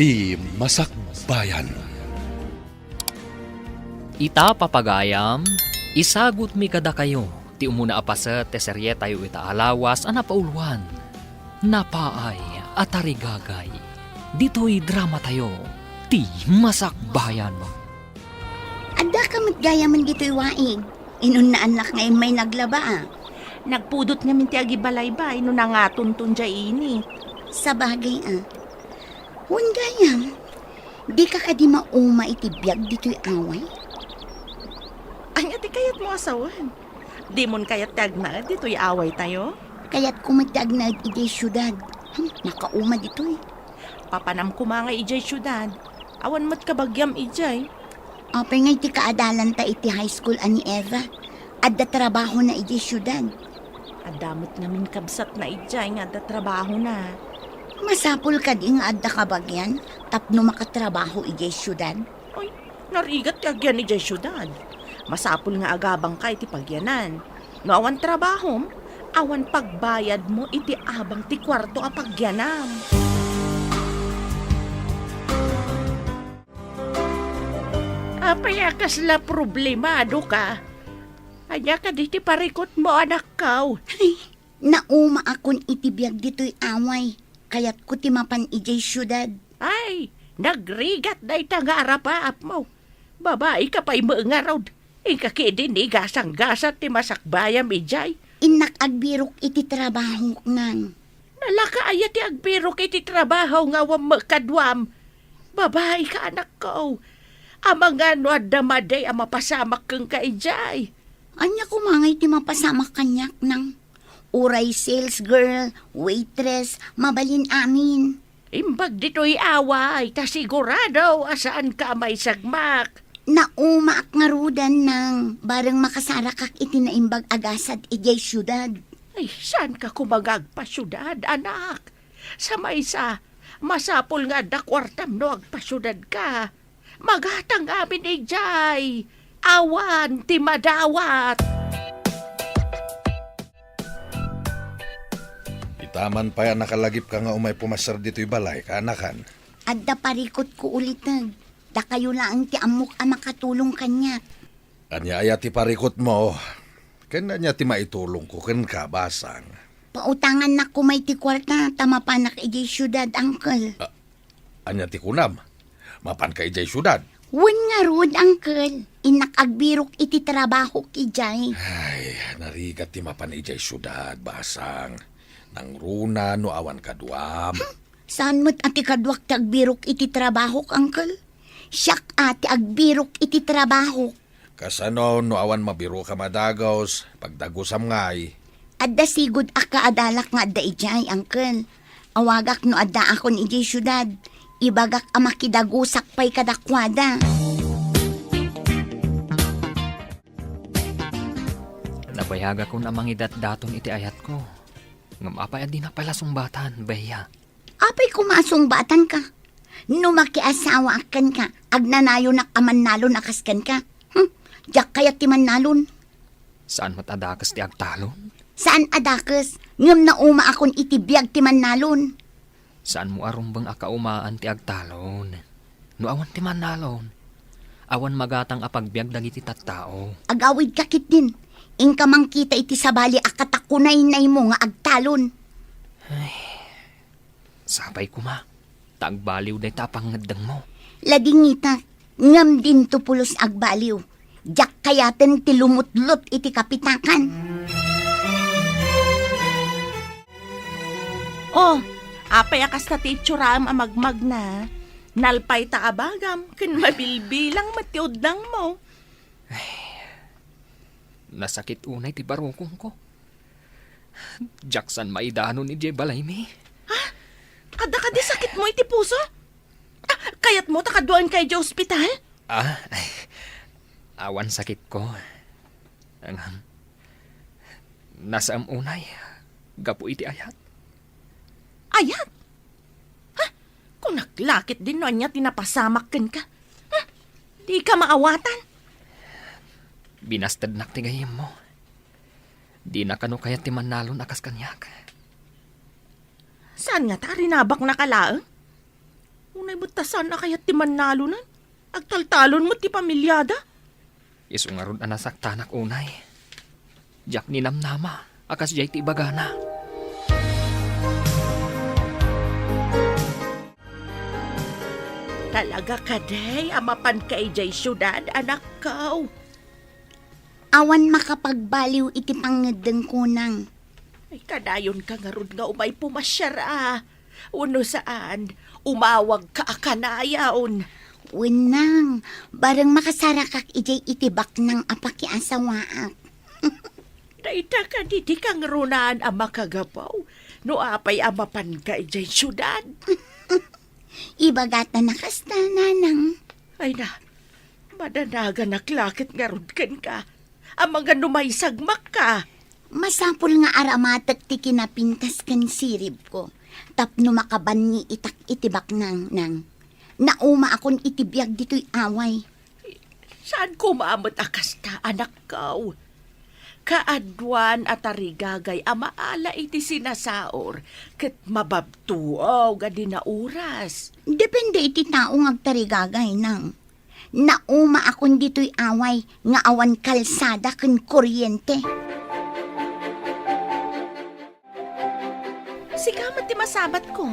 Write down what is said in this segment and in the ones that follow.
Ti Masakbayan. Ita papagayam, isagot mi kada kayo, ti umuna apasa teserye tayo ita alawas anapaulwan. Napaay at arigagay, dito'y drama tayo, ti Masakbayan. Ada ka matgayaman dito'y waig. Inun na anak ngayon may naglaba ah. Nagpudot nga minti agi balaybay no nangatun-tun dya ini. Sa bagay ah. Huwag gayam. Di ka di mauma itibiyag dito'y away. Ay, ati kayat mo asawan. Di mon kayat tagna, dito'y away tayo. Kaya't kumatag na iti syudad. Makauma dito'y. Papanam ko mga ijay syudad. Awan mat kabagyam ijay. Apay nga iti kaadalan ta iti high school ani Eva. Adda trabaho na iti syudad. Adamot namin kabsat na ijay nga da trabaho na. Masapul ka di nga adda kabagyan. Tapno makatrabaho iti syudad. Ay, narigat kagyan ijay syudad. Masapul nga agabang ka iti pagyanan. No awan trabahom, awan pagbayad mo iti abang ti kwarto a pagyanam. Apaya kasla problemado ka. Anya ka di ti parikot mo anak kaw. Nauma akon itibiyag dito'y away. Kaya't ko timapan iti syudad. Ay, nagrigat na nga arapaap mo. Babae ka pa'y maangarod. Ikakidin ni gasang-gasat ti masakbayam ijay. Inak agbirok iti trabaho ngang. Nalakaaya ti agbirok iti trabaho nga wam makadwam. Babae ka anak ko. Amang ano adamaday ang mapasamak kang kaijay. Anya kumangay ti mapasamak kanyak nang. Uray sales girl, waitress, mabalin amin. Imbag dito'y away, ta sigurado asaan ka may sagmak. Nauma ak ngarudan nang bareng makasara kak iti naimbag agasad ijay syudad. Ay, saan ka kumagagpasyudad, anak? Sa maysa, masapol nga da kwartam no agpasyudad ka. Magatang amin ijay. Awan, ti madawat. Itaman pa yan nakalagip ka nga umay pumasar dito'y balay, kaanakan. Adda parikot ko ulit nag. Da kayo lang ti amok a makatulong kanya. Anya aya ti parikot mo. Kanya niya ti maitulong ko ken ka basang. Pautangan na ko may ti kwarta, tama pa nak ijay syudad, uncle. Anya ti kunam. Mapan ka ijay syudad. Wen nga rod, uncle. Inak agbirok iti trabaho kijay. Ay, narigat ti mapan ijay syudad, basang. Nang runa no awan kaduam. Saan mo't ati kadwak ti agbirok iti trabaho, uncle? Siyak ati agbirok iti trabaho. Kasano no awan mabiro ka madagos, pagdagosam ngay. Adda sigud aka adalak nga adda ijay, uncle. Awagak no adda akon ijay syudad. Ibagak amakidagusak pa'y kadakwada. Nabayaga ko namang idat-daton iti ayat ko. Ngamapay adi na pala sumbatan, baya. Apay kumasong batan ka. No makiasawa akan ka, agnanayo nak aman nalon akaskan ka. Diyak kaya ti man nalon. Saan matadakas ti agtalon? Saan adakas? Ngam na uma akon itibiyag ti man nalon. Saan mo arumbang akaumaan ti agtalon? No awan ti manalon. Awan magatang apagbiag dagiti tattao. Agawid kakit din. Ingka mang kita iti sabali akatakunay-nay mo nga agtalon. Sabay kuma. Tagbaliw day tapangadang mo. Ladingita, ngam din to pulos agbaliw. Diyak kayaten ti lumutlot iti kapitakan. Oh, apay akas na ti itsuraam amagmag na. Nalpay ta abagam, kun mabilbilang matiod lang mo. Nasakit unay ti barukong ko. Jackson maidano ni Jay Balaymi. Kada sakit mo iti puso? Kayat mo takaduan kay di ospital? Awan sakit ko. Nasa unay, gapu iti ayat. Ayat? Kung naglakit din noon niya tinapasamak ka. Di ka maawatan? Binastad nak ti gayem mo. Di na kano kaya ti manalon akas kanyak. Saan nga ta rinabak nakalaang? Unay butasan na kaya ti Manalo nan? Agtaltalon mo ti pamilyada? Isu nga ron anasaktanak unay. Jak ni namnama, akas jay ti bagana. Talaga ka, day, amapan ka ijay syudad, anak ko. Awan makapagbaliw iti pangedeng kunang. Ay, kadayon ka nga ron nga umay pumasyara. Uno saan, umawag ka akanayaon. Wenang, bareng makasarakak ijay itibak ng apakiasawaak. Daita ka di kang runaan ang makagapaw. No apay amapan ka ijay syudad. Ibagata na kasta nanang. Ay na, madanaga naklakit nga ron ka. Ang mga numaysagmak ka. Masapul nga aramatak ti kinapintas kan sirib ko. Tapno makaban ni itak itibak nang. Nauma akon itibiyag dito'y away. Saan ko maamot akas ta, anak ko? Kaadwan at arigagay amaala iti sinasaor ket mababtuaw gadi na oras. Depende iti tao nga agtarigagay nang. Nauma akon dito'y away nga awan kalsada ken kuryente. Sigamat ti masabat ko.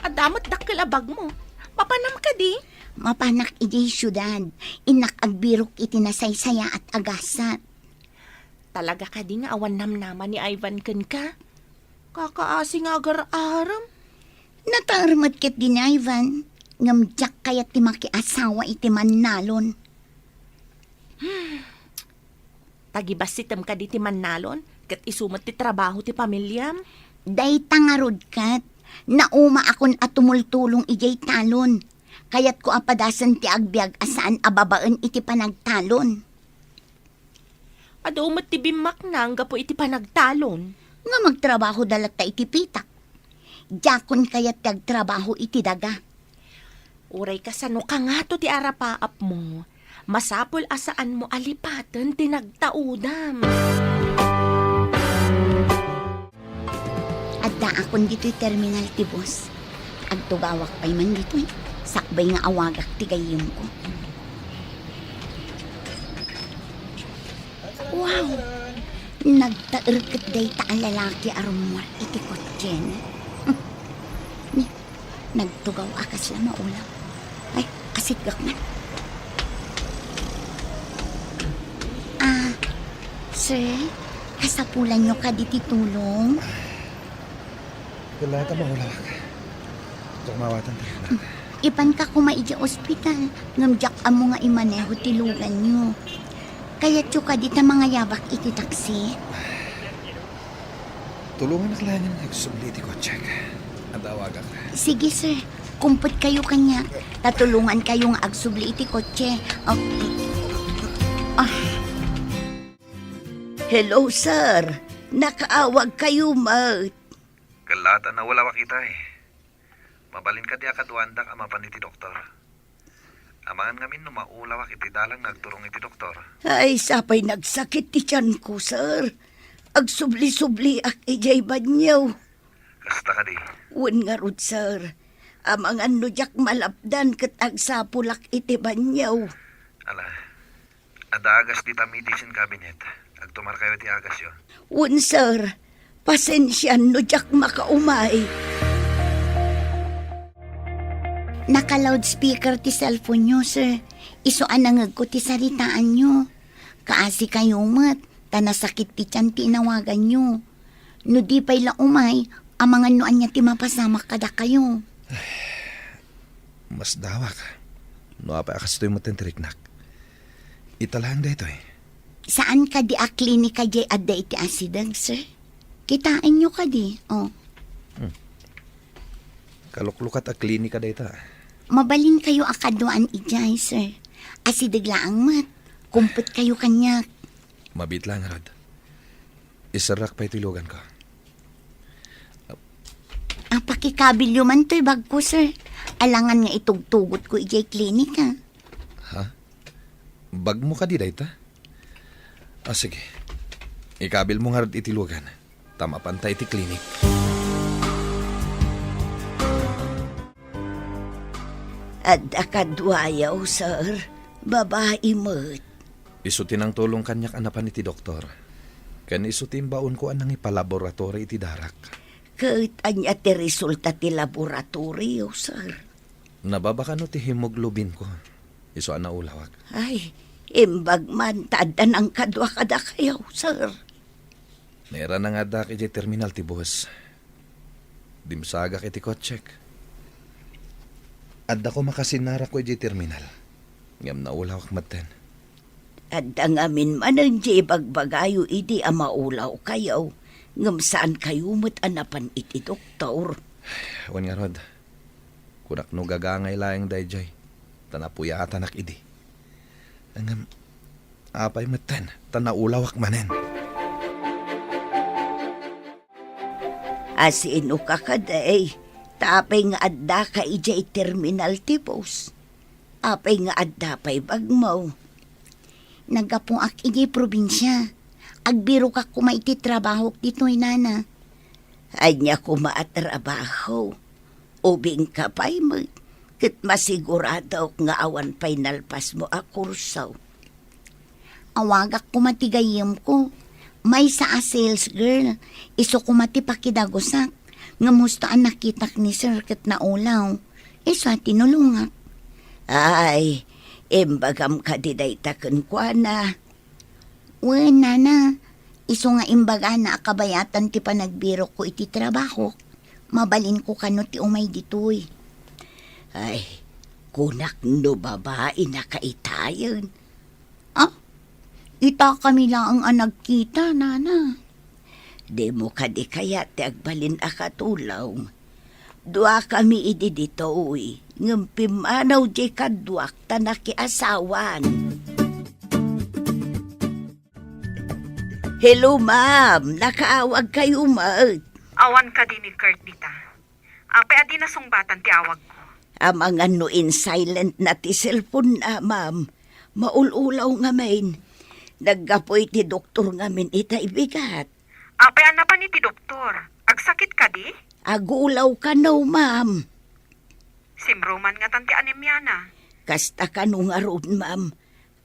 Adamat dakkelabag mo. Papanam ka di? Mapanak iti syudad. Inak agbirok iti nasaysaya at agasat. Talaga ka di nga awan namnaman ni Ivan ken ka? Kakaasi nga agar-aram. Natarmat ket din Ivan. Ngamjak kayat ti makiasawa iti Manalon. Tagibasitem ka di ti Manalon? Ket isumat ti trabaho ti pamilyam? Day tangarod kat. Nauma akon at tumultulong ijay talon. Kayat ko apadasan ti agbyag asaan ababaan iti panagtalon. Ado umat ti bimak nang gapo iti panagtalon. Nga magtrabaho dalat ta iti pitak. Jakon kayat ti agtrabaho iti daga. Uray ka sano ka nga to ti arapaap mo. Masapol asaan mo alipatan ti nagtaudam. Adda akon dito'y terminal ti boss. Agtugawak pa'y man dito'y. Sakbay nga awagak ti gayim ko. Wow! Nagtairket day ta ang lalaki arumwar iti kotyen. Ni, nagtugaw akas lang maulam. Ay, asigak na. Sir, kasapulan nyo ka di titulong. Kailangan ka mahulak. Tumawatan tayo na. Ipan ka kumaidya ospital. Ngamjak amo nga imaneho tilugan nyo. Kaya tyo ka dita mga yabak iti taksi. Tulungan na kailangan yung nagsubli ko, check. Ang tawag ka. Sige sir, kumput kayo kanya. Tatulungan kayo nga agsubli iti kotse. Hello sir, nakaawag kayo mat. Kalata na wala wakita eh. Mabalin ka di akaduanda ka mapan iti doktor. Amangan ngamin no maulawak iti dalang nagturong iti doktor. Ay, sapay nagsakit ti tiyan ko sir. Agsubli-subli ak ijay banyaw. Kasta ka di. Wen nga rod sir. Amangan no jak malapdan ket agsapulak iti banyaw. Ala, adagas di ta medicine cabinet. Agtumar kayo ti agas yon. Wen sir, pasensyan no jak makaumay. Naka-loudspeaker ti cellphone nyo, sir. Isuan nangag ko ti saritaan nyo. Kaasi kayo mat, tanasakit ti tiyan ti inawagan nyo. No di pa'y laumay, amangan noan niya ti mapasama kada kayo. Mas dawak. No apa akas ito'y matentriknak. Italang da ito eh. Saan ka di a klinika jay adda iti asidag, sir? Kitain nyo ka di, oh. Kaluklukat a klinika da ito. Mabalin kayo akaduan ijay, sir. Asidag laang mat. Kumput kayo kanyak. Mabit lang, Rod. Isarak pa itilugan ko. Ang pakikabilyo man to'y bag ko, sir. Alangan nga itugtugot ko ijay klinika. Ha? Bag mo ka di da ito? Sige. Ikabil mo nga Rod itilugan. Tama pantay iti klinik. At akadwayaw, sir. Babae mo't. Isutin ang tulong kanyak anapan iti doktor. Kan isutin baon ko anang ipalaboratory iti darak. Kahit anya ti resulta ti laboratorio, sir. Nababaka no ti hemoglobin ko. Iso ana ulawak. Ay, imbag man tadan ang kadwa kada kayo, sir. Nera na nga dak iti terminal ti bus. Dimsagak iti kotsek. Adda ko makasinara ko iti terminal. Ngam na ulawak maten. At ang amin man ang di bagbagayo iti amaulaw kayo. Ngam saan kayo mo't anapan iti doktor. Wan nga rod. Kunak no gagangay laeng dayjay. Tanapuya atanak idi. Angam, apay maten. Tanaulawak manen. Asino ka kaday. Tapay nga adda ka ijay terminal tipos. Apay nga adda pa'y bagmaw. Nagapong ak igi probinsya. Agbiro ka kumaiti trabaho dito'y nana. Anya ko maatrabaho. Ubing ka pa'y mo. Kit masigurado nga awan pa'y nalpas mo a kursaw. Awagak kumatigayim ko. May sa a sales girl. Iso kumatipakidagosak. Ngamustaan nakitak ni sir kat na ulaw. Iso tinulungak. Ay, imbagam ka diday takon kwa na. Wen, nana. Iso nga imbaga na akabayatan ti panagbiro ko iti trabaho. Mabalin ko kano ti umay ditoy. Ay, kunak no babae na kaitayon. Ah, ita kami lang ang nagkita, nana. Di mo ka di kaya ti agbalin akatulaw. Dua kami idi dito uy. Ngampimanaw di kaduak ta nakiasawan. Hello ma'am, nakaawag kayo ma'am. Awan ka din ni Kurt dita. Apay adi na sungbatan ti awag ko. Amang ano in silent na ti cellphone na ma'am. Maululaw nga main. Naggapoy ti doktor ngamin itay bigat. Apay ana pa ni ti doktor. Agsakit ka di? Agulaw ka no ma'am. Simruman nga tanti anemia na. Kasta ka no nga ron ma'am.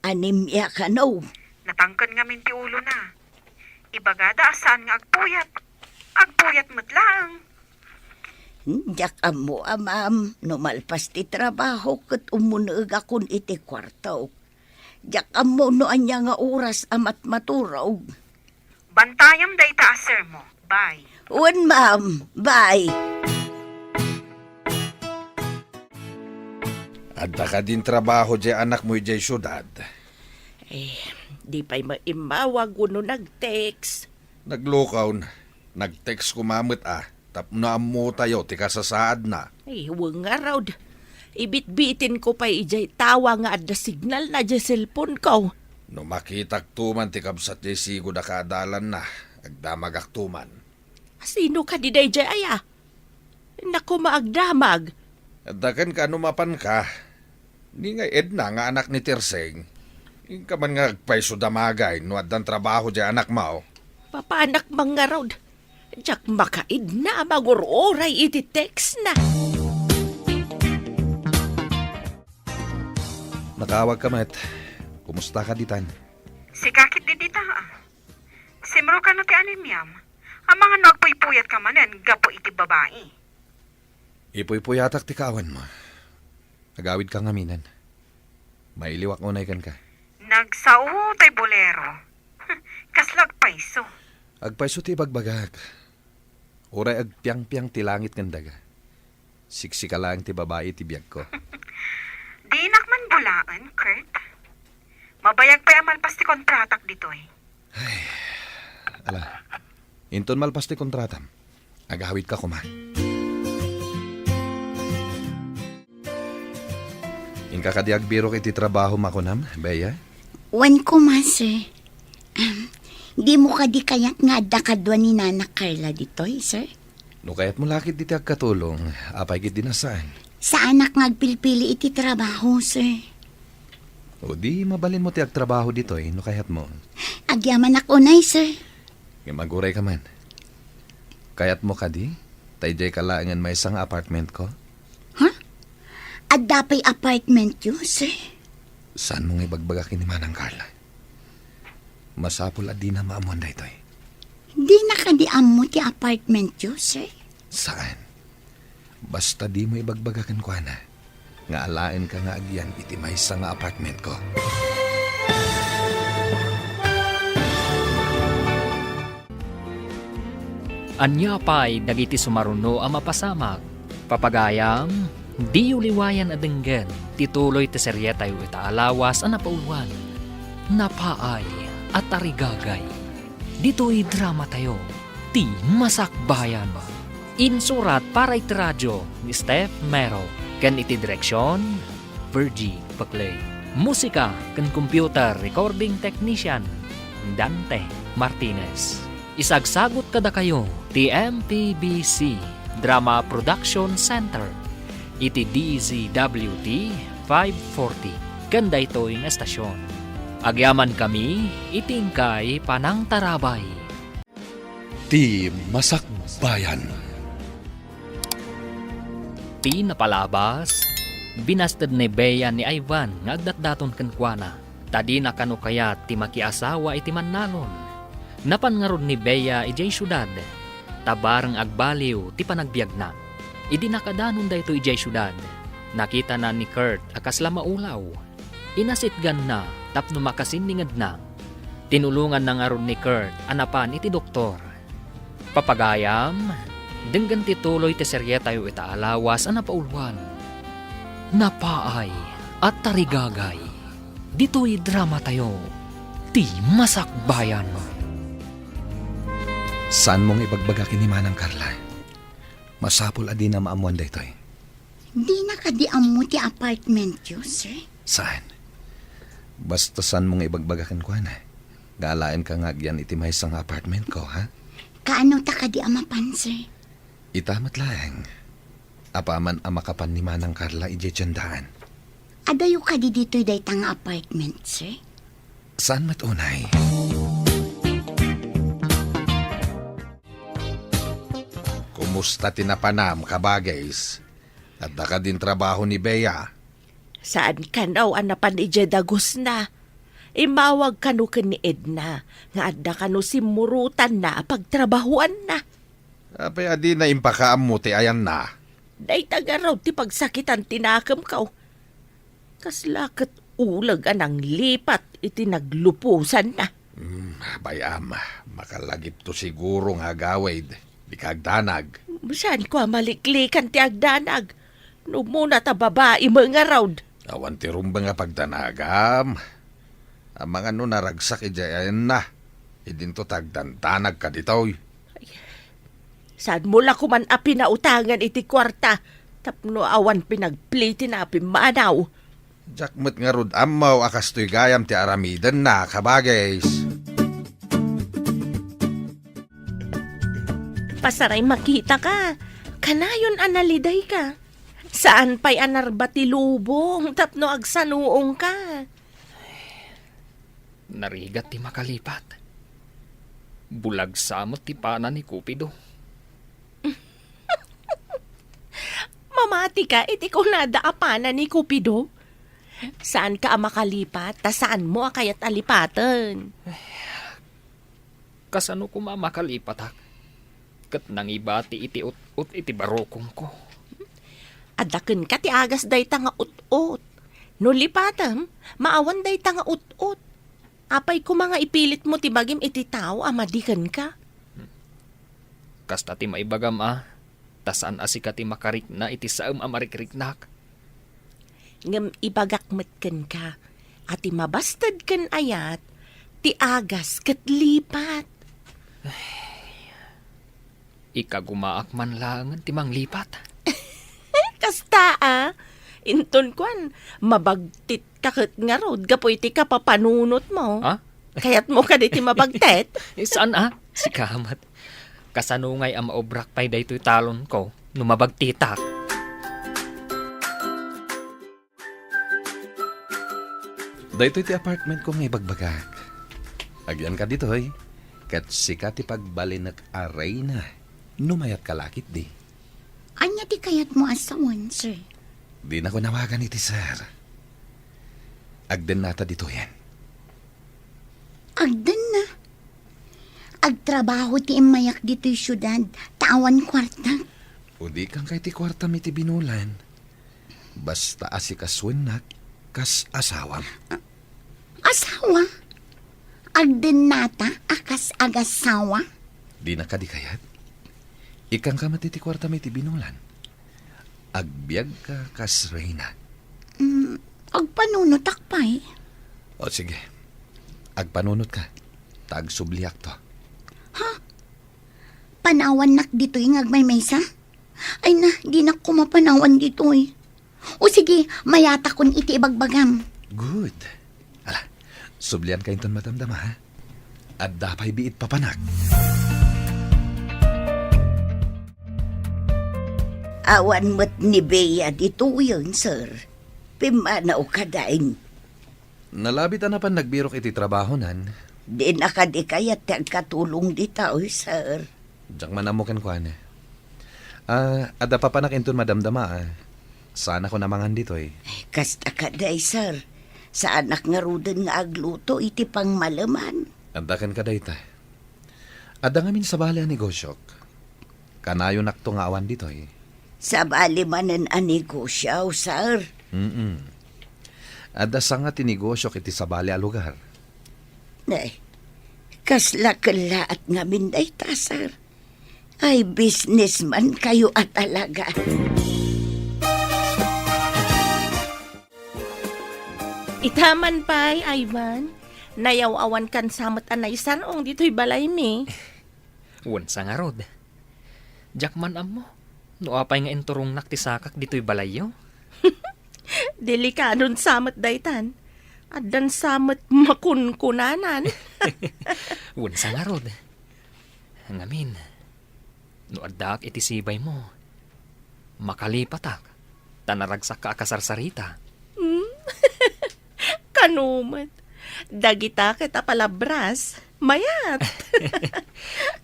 Anemia ka no. Natangkan nga min ti ulo na. Ibagada asan nga agpuyat. Agpuyat mo't lang. Diyak mo ma'am. Numalpas ti trabaho kat umunag akon iti kwartaw. Diyak mo no anya nga oras amat maturog. Bantayam day ta sir mo. Bye. Wan ma'am. Bye. Adda ka din trabaho jay anak mo jay syudad. Di pa'y maimawag uno nag-text. Naglukaw na. Nag-text ko mamit Tapno mo tayo, ti kasasaad na. Huwag nga raw. Ibit-bitin ko pa ijay tawa nga adda signal na dya cellphone ko. No makitak tuman ti kabsat jay sigo da kaadalan na. Agdamagak tuman. Sino ka di day jay aya? Naku maagdamag. Adakan ka numapan ka. Ni nga Edna nga anak ni Tirseng. Yung ka man nga agpaiso damagay no adan trabaho jay anak mo. Papanak mga raw. Diyak makaid na maguroray iti text na. Nakawag ka met. Kumusta ka ditan? Sikakit di dita. Simro ka no ti anemyam. Ang mga nagpuypuyat ka manen, gapo iti babae. Ipuy-puyatak ti kawan mo. Nagawid ka ngaminan. Mailiwak unay kan ka. Nagsao tay bolero. Kaslag paiso. Agpaiso ti bagbagak. Uray agpiang-piang ti langit kandaga. Siksika lang ti babae ti biyag ko. Di nakman bulaan, Kurt. Mabayag pa yung malpas ti kontratak ditoy. Ala, inton malpas ti kontratam. Agawid ka kuma. Inka ka di agbiro kiti trabaho makunam, Beya? Wan ko, sir. Di mo ka di kayak nga adda kadwa ni Nana Carla ditoy, sir? No kayat mo lakit diti agkatulong, apay kit dinasan. Sa anak nga agpilpili iti trabaho, sir. O di mabalin mo ti agtrabaho ditoy, no kayat mo. Agyaman ako nay, sir. Maguray ka man. Kayat mo ka di? Tayjay kalaangan may isang apartment ko. At dapay apartment yun, sir. Saan mong ibagbaga kini Manang Carla? Masapul at di na maamuan da ito eh. Di nakadiam mo ti apartment yun, sir. Saan? Basta di mo ibagbagakan ko na. Nga alain ka nga agyan iti may isa nga apartment ko. Anya pa'y dagiti sumaruno ang mapasamak. Papagayam, di uliwayan adenggen, tituloy ti serye tayo itaalawas ang napauluan. Napaay at tarigagay. Dito'y drama tayo, ti masakbayan. Insurat para iti radyo ni Steph Mero. Kan iti direksyon, Virgie Paclay. Musika kan computer recording technician, Dante Martinez. Isagsagot kada kayo, TMPBC Drama Production Center. Iti DZWT 540. Kanda ito yung estasyon. Agyaman kami, itingkay panang tarabay. Ti Masakbayan. Ti napalabas, binastad ni Bea ni Ivan nga agdatdaton kenkwana. Tadi na kano kaya ti makiasawa iti mannalon. Napangarod ni Bea ijay syudad. Tabarang agbaliw ti panagbiag na. Idi nakadanon da ito ijay syudad. Nakita na ni Kurt akasla maulaw. Inasitgan na tapno makasiningad na. Tinulungan na nga ron ni Kurt anapan iti doktor. Papagayam, denggan tituloy ti serye tayo itaalawas ang napaulwan. Napaay at tarigagay. Dito'y drama tayo. Ti masakbayan. Saan mong ibagbaga kini Manang Carla? Masapul adi na maamuan da ito eh. Di nakadiam mo ti apartment yun, sir. Saan? Basta saan mong ibagbaga ko na. Galain ka nga agyan iti may isang apartment ko, ha? Kaano ta kadiam apan, sir? Itamat lang. Apaman amakapan ni Manang Carla ije tiyandaan. Adayo ka di dito'y day tang apartment, sir. Saan matunay? Kumusta tinapanam kabagays? At ka din trabaho ni Bea. Saan ka naw anapan ije dagos na? Imawag kanu ken ni Edna, nga adda kanu simurutan na pagtrabahuan na. Apay adi na impakaam mo ti ayan na. Day tagaraw ti pagsakitan tinakam kaw. Kaslakat ulag anang lipat iti naglupusan na. Bayam, makalagip to siguro nga gawid. Di kagdanag. Saan ko maliklikan ti agdanag? No muna ta babae mga raud. Awan ti rumba nga pagdanagam. Ang mga naragsak ijayan na. Idinto tagdantanag ka ditoy. Saan mula ko man api na utangan iti kwarta? Tapno awan pinagpliti na api manaw. Jakmet nga rod amaw akastoy gayam ti aramidan na kabagays. Pasaray makita ka. Kanayon analiday ka. Saan pa'y anarbati lubong tapno agsanuong ka? Narigat ti makalipat. Bulag samot ti pana ni Cupido. Mamati ka, iti ko nadaapanan ni Cupido. Saan ka makalipat? Ta saan mo kayat alipatan? Kasano ko mamakalipat hak? Kat nang ibati iti ut iti barokong ko. Adaken ka ti agas day tanga ut-ut. No lipatam, maawan day tanga ut-ut. Apay ko mga ipilit mo ti bagim iti tao amadikan ka. Kasta ti maibagam tasan asika ti makarik na iti saam amarikriknak. Ngem ibagakmet ken ka. At ti mabastad ken ayat, ti agas ket lipat. Ikagumaak man lang ti manglipat. Kasta inton kwan, mabagtit kakit nga rod, gapoy ti kapapanunot mo. Ha? Kayat mo ka di ti mabagtet. Saan Si Kamat. Kasanungay ang maobrak pa'y daytoy talon ko, numabagtitak. Daytoy ti apartment ko nga ibagbagak. Agyan ka ditoy. Kat sika ti pagbalinak aray na. Numayat kalakit di. Anya ti kayat mo asawan, sir? Di na ko nawagan iti sir. Agden nata dito yan. Agdan na. Agtrabaho ti imayak dito'y syudad. Tawan kwarta. O di kang kay ti kwarta mi ti binulan. Basta asikaswen na kas asawam. Asawa? Agdan nata akas agasawa? Di na ka di kayat. Ikang ka matiti kwarta mi ti binulan. Agbiag ka kas reyna. Agpanunot akpay. O sige. Agpanunot ka. Tag subliak to. Panawan nak dito yung agmay-maysa? Ay na, di na ko mapanawan dito eh. O sige, mayata kon iti ibagbagam. Good. Ala, sublian ka inton matamdama ha. At dapay biit papanak. Awan mo't ni Bea dito yun, sir. Pimanaw ka daing. Nalabit na pan nagbirok iti trabaho nan. Di na ka di kaya katulong dito, sir. Diyak manamukan ko ane. Ada papanak inton madamdama Sana ko namangan dito eh. Kasta ka day, sir. Sa anak nga ruden nga agluto, iti pang malaman. Andakan ka dayta. Ada ngamin sa bali ang negosyok. Kanayo nakto nga awan dito eh. Sa bali manan ang negosyo, sir. Ada sa nga tinigosyok iti sa bali a lugar. Nay, kasla-kala at ngamin day ta, sir. Ay, businessman kayo at talaga. Itaman pa'y, Ivan. Nayaw-awan kan samot anay sanong dito'y balay mi. Wansa nga rod. Jakman amo. No apay nga enturong naktisakak dito'y balayo. Delikadon samot daytan. Adan samot makunkunanan. Wansa nga rod. Ngamin. No adak iti sibay mo. Makalipatak. Tanaragsak ka akasarsarita. Kanumat. Dagita kita palabras. Mayat.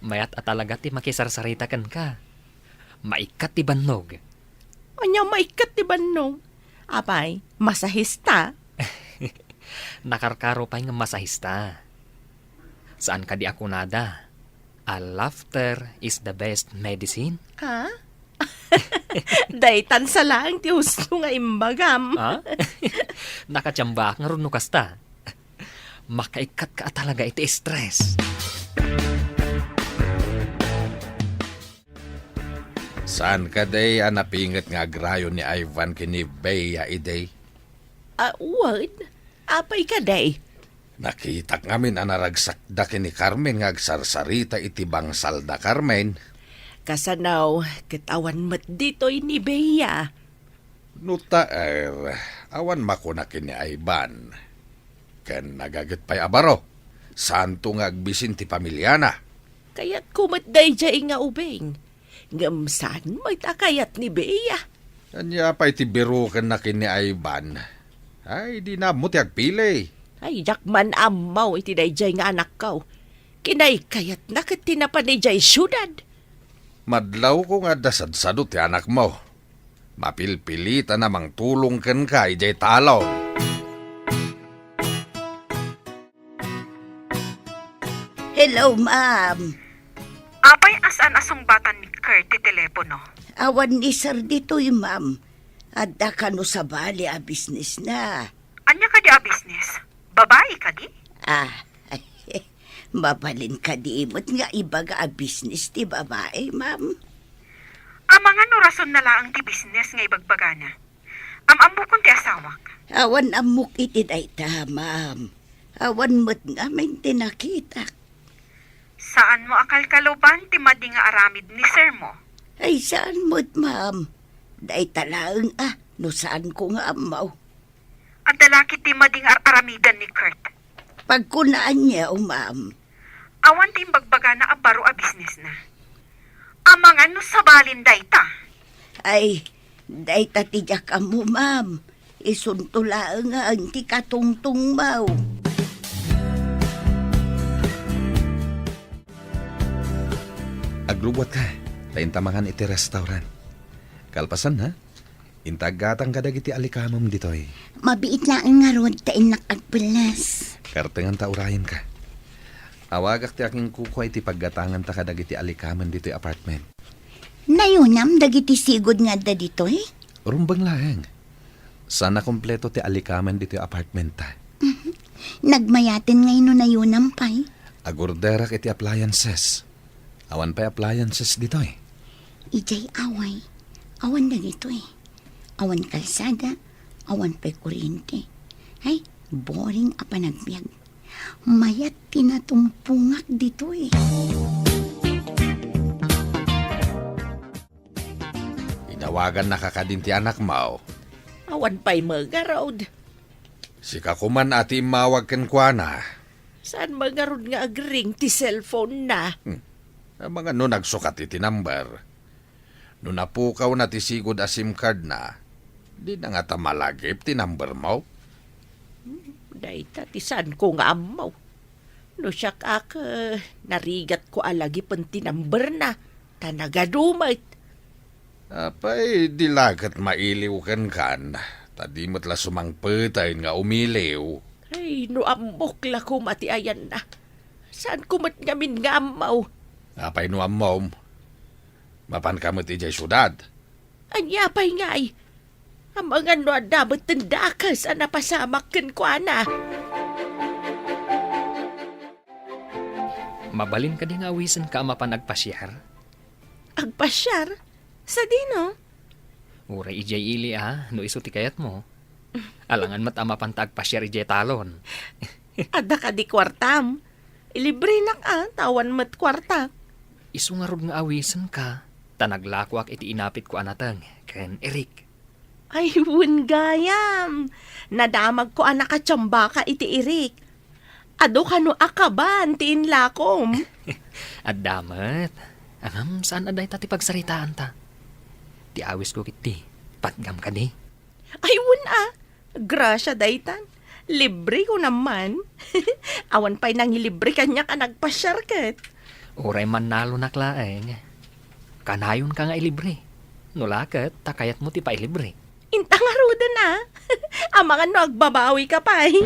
Mayat at talaga ti makisarsarita kan ka. Maikat ti bannog. Anya maikat ti bannog. Apay, masahista. Nakarkaro pa'y nga masahista. Saan ka di ako nada? A laughter is the best medicine. Ha? Daytan sa lang ti husto nga imbagam. Ha? Nakatsamba nga ron no kasta. Makaikat ka talaga iti stress. Saan ka day anapingat nga agrayo ni Ivan kini Bea iday? What? Apay ka day? Nakita ngamin anaragsakda kini Carmen nga agsarsarita iti bangsal da Carmen. Kasanaw, kitawan mat dito'y ni Bea. Nuta awan makuna kini Ivan. Ken nagaget pa'y abaro. Santo nga agbisin ti pamilyana. Kaya't kumat day jay nga ubing. Ngamsan mo'y takayat ni Bea. Kanya pa'y ti biruken na kini Ivan. Ay, di na mo ti agpili. Ay, yakman amaw iti day jay nga anak ko. Kinay kayat nakit tinapan ni jay syudad. Madlaw ko nga dasadsado ti anak mo. Mapilpilita namang tulong ken ka ijay talaw. Hello, ma'am. Apay asan asong batan ni Kurt ti telepono. Awan ni sir dito ma'am. Adda ka no sa bali a business na. Anya ka di a business? Babae ka di? Mabalin ka di imot nga ibaga a business ti babae, ma'am. Mga no rason na lang ti business nga ibagbagana. Amambo kong ti asawak. Awan amok iti dayta, ma'am. Awan mo't nga may tinakita. Saan mo akal kaluban ti madi nga aramid ni sir mo? Ay, saan mo't, ma'am? Dayta lang, no saan ko nga amaw. At dalaki ti madi nga aramidan ni Kurt. Pagkunaan niya, ma'am. Awan ti ibagbagana a baro a business na. Amangan no sa balin dayta. Ay, dayta tiyak mo, ma'am. Isuntula nga ang ti katungtung maw. Agluwat ka. Taintamangan iti restaurant. Kalpasan ha? Intaggatang kadagiti alikamam ditoy. Mabiit lang nga rod tain nakagpulas. Kartengan ta urayan ka. Awagak ti aking kukoy ti paggatangan ta kadagiti alikaman ditoy apartment. Nayunam dagiti sigod nga da ditoy. Rumbang laeng. Sana kompleto ti alikaman ditoy apartment ta. Nagmayatin ngayon no nayunam pay. Agorderak iti appliances. Awan pa'y appliances ditoy. Ijay away. Awan na ditoy. Awan kalsada. Awan pa'y kuryente. Ay, boring a panagbiag. Mayat tinatumpungak ditoy. Inawagan na kakadin ti anak mo. Awan pa'y mga road. Si kakuman ati mawag ken kuana. Saan mga road nga agring ti cellphone na? Ang mga no nagsukat iti number. No napukaw na ti sigod a SIM card na, di na nga ta malagip ti number mo. Dahita ti saan ko nga amaw. No siya kak, narigat ko alagi panti number na. Tanagadumait. Apay, di lagat mailiw kan. Tadi mo't la sumangpetay nga umiliw. Ay, no amok la ko mati ayan na. Saan ko mat ngamin nga amaw? Apay no mom. Mapan ka mo't ijay syudad. Anya pa'y ngay. Ang mga no dapat tendakas ang napasamak ken ko ana. Mabalin ka di nga awisan ka mapan agpasyar. Agpasyar? Sa dino? Uray ijay ili no iso ti kayat mo. Alangan mat ama panta agpasyar ijay talon. Ada ka di kwartam. Ilibre na ka, tawan mat kwarta. Iso nga rod nga awisan ka. Tanaglakwak iti inapit ko anatang. Ken Eric. Ay, wun gayam. Nadamag ko anak katsamba ka iti irik. Ado ka no akaban, tiin lakom. At damat. Angam saan aday tati pagsaritaan ta. Ti awis ko kiti. Patgam ka di. Ay, wun Grasya daytan. Libre ko naman. Awan pa'y nangilibre kanya ka nagpasyar ket. Uray man nalo naklaeng. Kanayon ka nga ilibre. Nulakat, takayat mo ti pa ilibre. Intang aruda na. Ang mga no, agbabawi ka pa eh.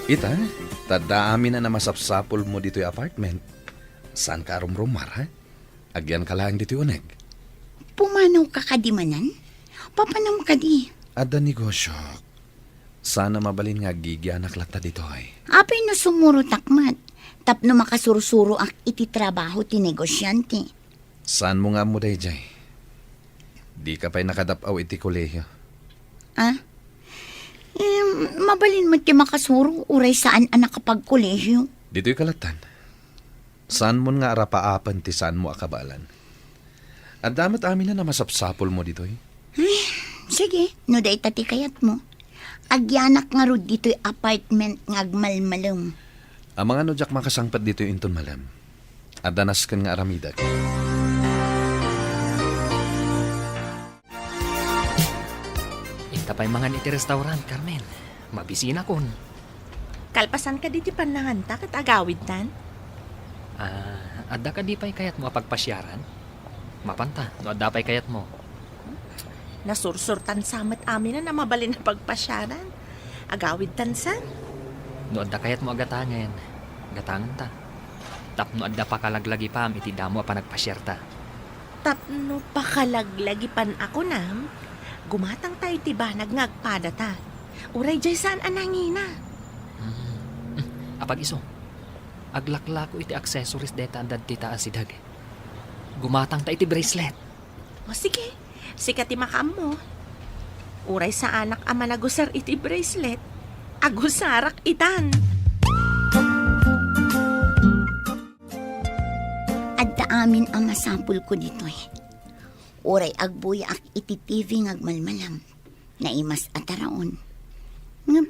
Ita, tada amin na masapsapol mo dito'y apartment. Saan ka rumrumar, ha? Agyan ka lang dito'y uneg. Pumanaw ka kadimanan? Papanam ka di. Ada negosyo. Sana mabalin nga gigyanak lata dito'y. Apay no sumuro takmat. Tapno makasurusuro ak iti trabaho ti negosyante. Saan mo nga mo dayjay? Di ka pa'y nakadapaw iti kolehiyo. Mabalin mo ti makasuro uray saan anak kapag kolehyo. Dito'y kalatan. Saan mo nga arapaapan ti saan mo akabalan? At damat amin na masapsapol mo dito'y. Sige, no day tati kayat mo. Agyanak nga rod dito'y apartment ngagmalmalom. Ang mga nodyak makasangpat dito'y inton malam. At danas kan nga aramidak. Intapay mga iti restaurant, Carmen. Mabisina kon. Kalpasan ka diti pananganta kat agawid tan. Adda ka di pa'y kayat mo apagpasyaran? Mapanta, no adda pa'y kayat mo. Nasursurtan samat amin na mabalin na pagpasyaran. Agawid tansan. No adda kayat mo agatangan. Gatangan ta. Tapno adda pa kalaglagi pa iti damo pa nagpasyarta. Tapno pakalaglagi pan ako nam. Gumatang tayo tibanag ngagpada ta. Uray jay saan anangina. Apag iso. Aglaklako iti accessories deta andad ti taas sidag. Gumatang ta iti bracelet. O sige, sikat ti makam mo. Uray sa anak ama nagusar iti bracelet. Agusarak itan. Adda amin ang masampul ko dito eh. Uray agbuya ak iti TV ngagmalmalam. Naimas ataraon. Ngam,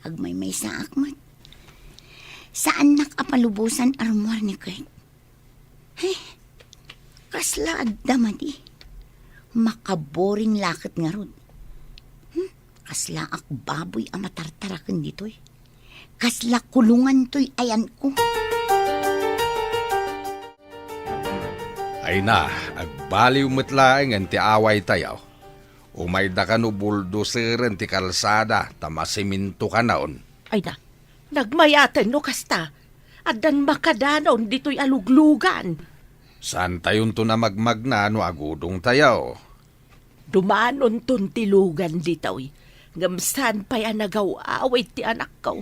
agmay-may sa akmat. Saan nakapalubusan armoire ni Kurt? Hey, kasla adda madi. Makaboring lakit nga rod. Kasla ak baboy ang matartarakan dito'y. Kasla kulungan to'y ayan ko. Ay na, agbaliw matlaing ang ti away tayo. Umay da ka no bulldozeran ti kalsada, tamasiminto ka naon. Ay na, nagmayatan no kasta. Adan makadanaw dito'y aluglugan. Saan tayon to na magmagna no agudong tayo? Dumanon ton tilugan dito'y. Gamsan pa'y nagaw-away ti anak ko.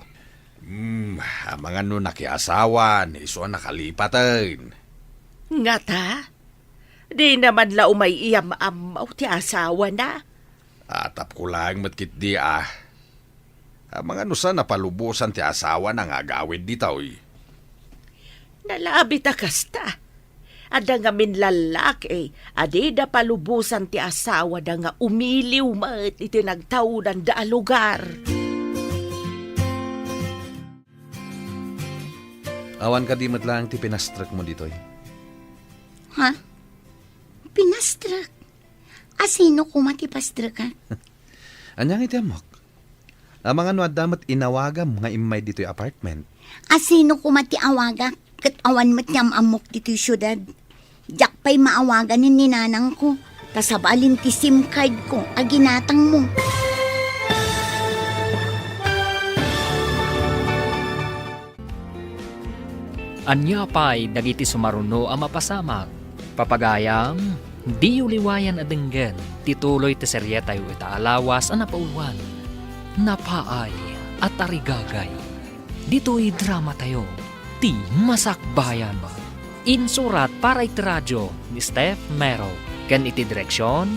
Mga no nakiasawan, iso nakalipatan. Nga ta? Di naman la umay iyam-amaw ti asawa na. Atap ko lang matkit di mga nusa napalubusan ti asawa ng agawid ditoy. Nalabi ta kasta. Ada nga min lalaki, adi da palubusan ti asawa da nga umiliw mat iti nagtaudan da lugar. Awan ka di matlang ti pinastrak mo ditoy. Ha? Pinastrak? Asino kumatipastrak ka? Anyang iti amok? Ang mga no damat inawagam nga imay dito'y apartment. Asino kumatiawaga kat awan matyam amok dito'y syudad. Jak pa'y maawagan ni ninanang ko. Tasabalin ti SIM card ko, aginatang mo. Anya pa'y dagiti sumaruno ang mapasamak. Papagayam, di uliwayan adenggen, tituloy ti serye tayo itaalawas ang napaulwan. Napaay at tarigagay. Dito'y drama tayo, ti masakbayan. Insurat para iti radyo ni Steph Mero. Kan iti direksyon,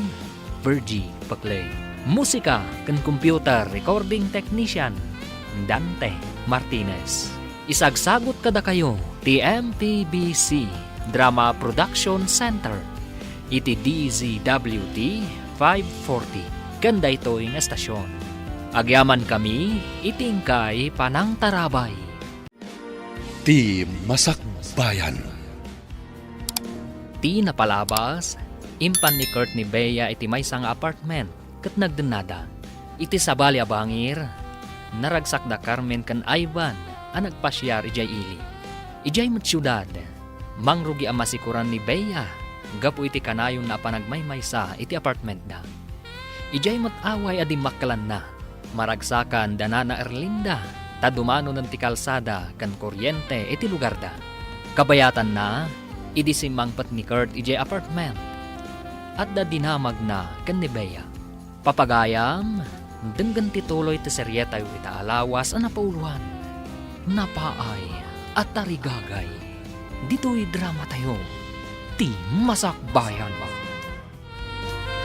Virgie Paclay. Musika kan computer recording technician, Dante Martinez. Isagsagot kada kayo, TMPBC Drama Production Center. Iti DZWT 540. Ganda ito'y nga estasyon. Agyaman kami, itingkay panang tarabay. Ti Masakbayan. Ti napalabas, impan ni Kurt ni Bea iti may sang apartment, kat nagdenada. Iti sabali abangir, naragsak da Carmen kan Ivan, ang nagpasyar ijay ili. Ijay matsyudad, mangrugi ang masikuran ni Bea, gapu iti kanayon na panagmaymaysa iti apartment da. Ijay mataway adi makkalan na, maragsakan da Nana Erlinda, tadumano ng ti kalsada kan kuryente iti lugar da. Kabayatan na, idi simangpat ni Kurt ijay apartment, at da dinamag na kan ni Bea. Papagayam, denggan tituloy ti serye tayo itaalawas ang napauluan. Napaay at tarigagay. Dito'y drama tayo. Ti masakbayan ba?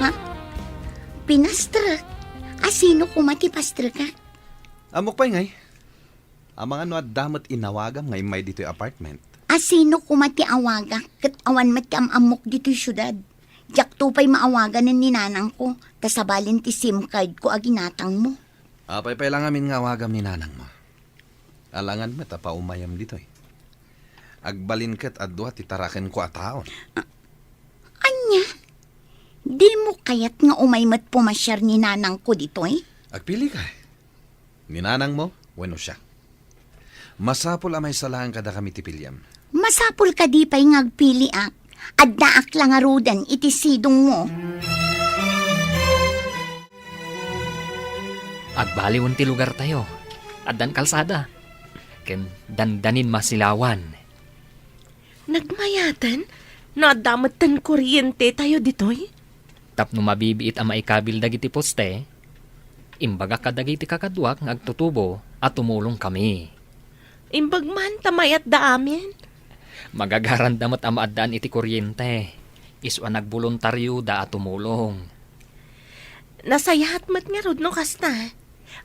Ha? Pinastrak? Asino kumatipastrak ka? Amok pa'y ngay. Ang mga no damat inawagam nga imay dito'y apartment. Asino kumatiawaga kat awan matyam amok dito'y syudad. Jak pa'y maawagan ng ninanang ko, tasabalin ti SIM card ko aginatang mo. Apay lang amin nga wagam ni nanang mo. Alangan met pa umayam dito'y. Agbalin ket adwa ti taraken ko a taon. Anya? Di mo kayat nga umaymat pumasyar ni nanang ko dito'y? Agpili ka. Ni nanang mo, weno siya. Masapol amay salahan kada kami ti pilyam. Masapul ka di pa'y ngagpili ak. Addaak lang arudan iti sidong mo. Agbaliwan ti lugar tayo. Addan kalsada. Ken dandanin masilawan. Nagmayatan? Nadamatan kuryente tayo ditoy? Tapno mabibiit ang maikabil dagiti poste, imbaga kadagiti kakadwak ng agtutubo at tumulong kami. Imbag man tamayat da amin? Magagarandamat ang maadaan iti kuryente. Iswa nagboluntaryo da at tumulong. Nasayahat mat nga rod no kasta.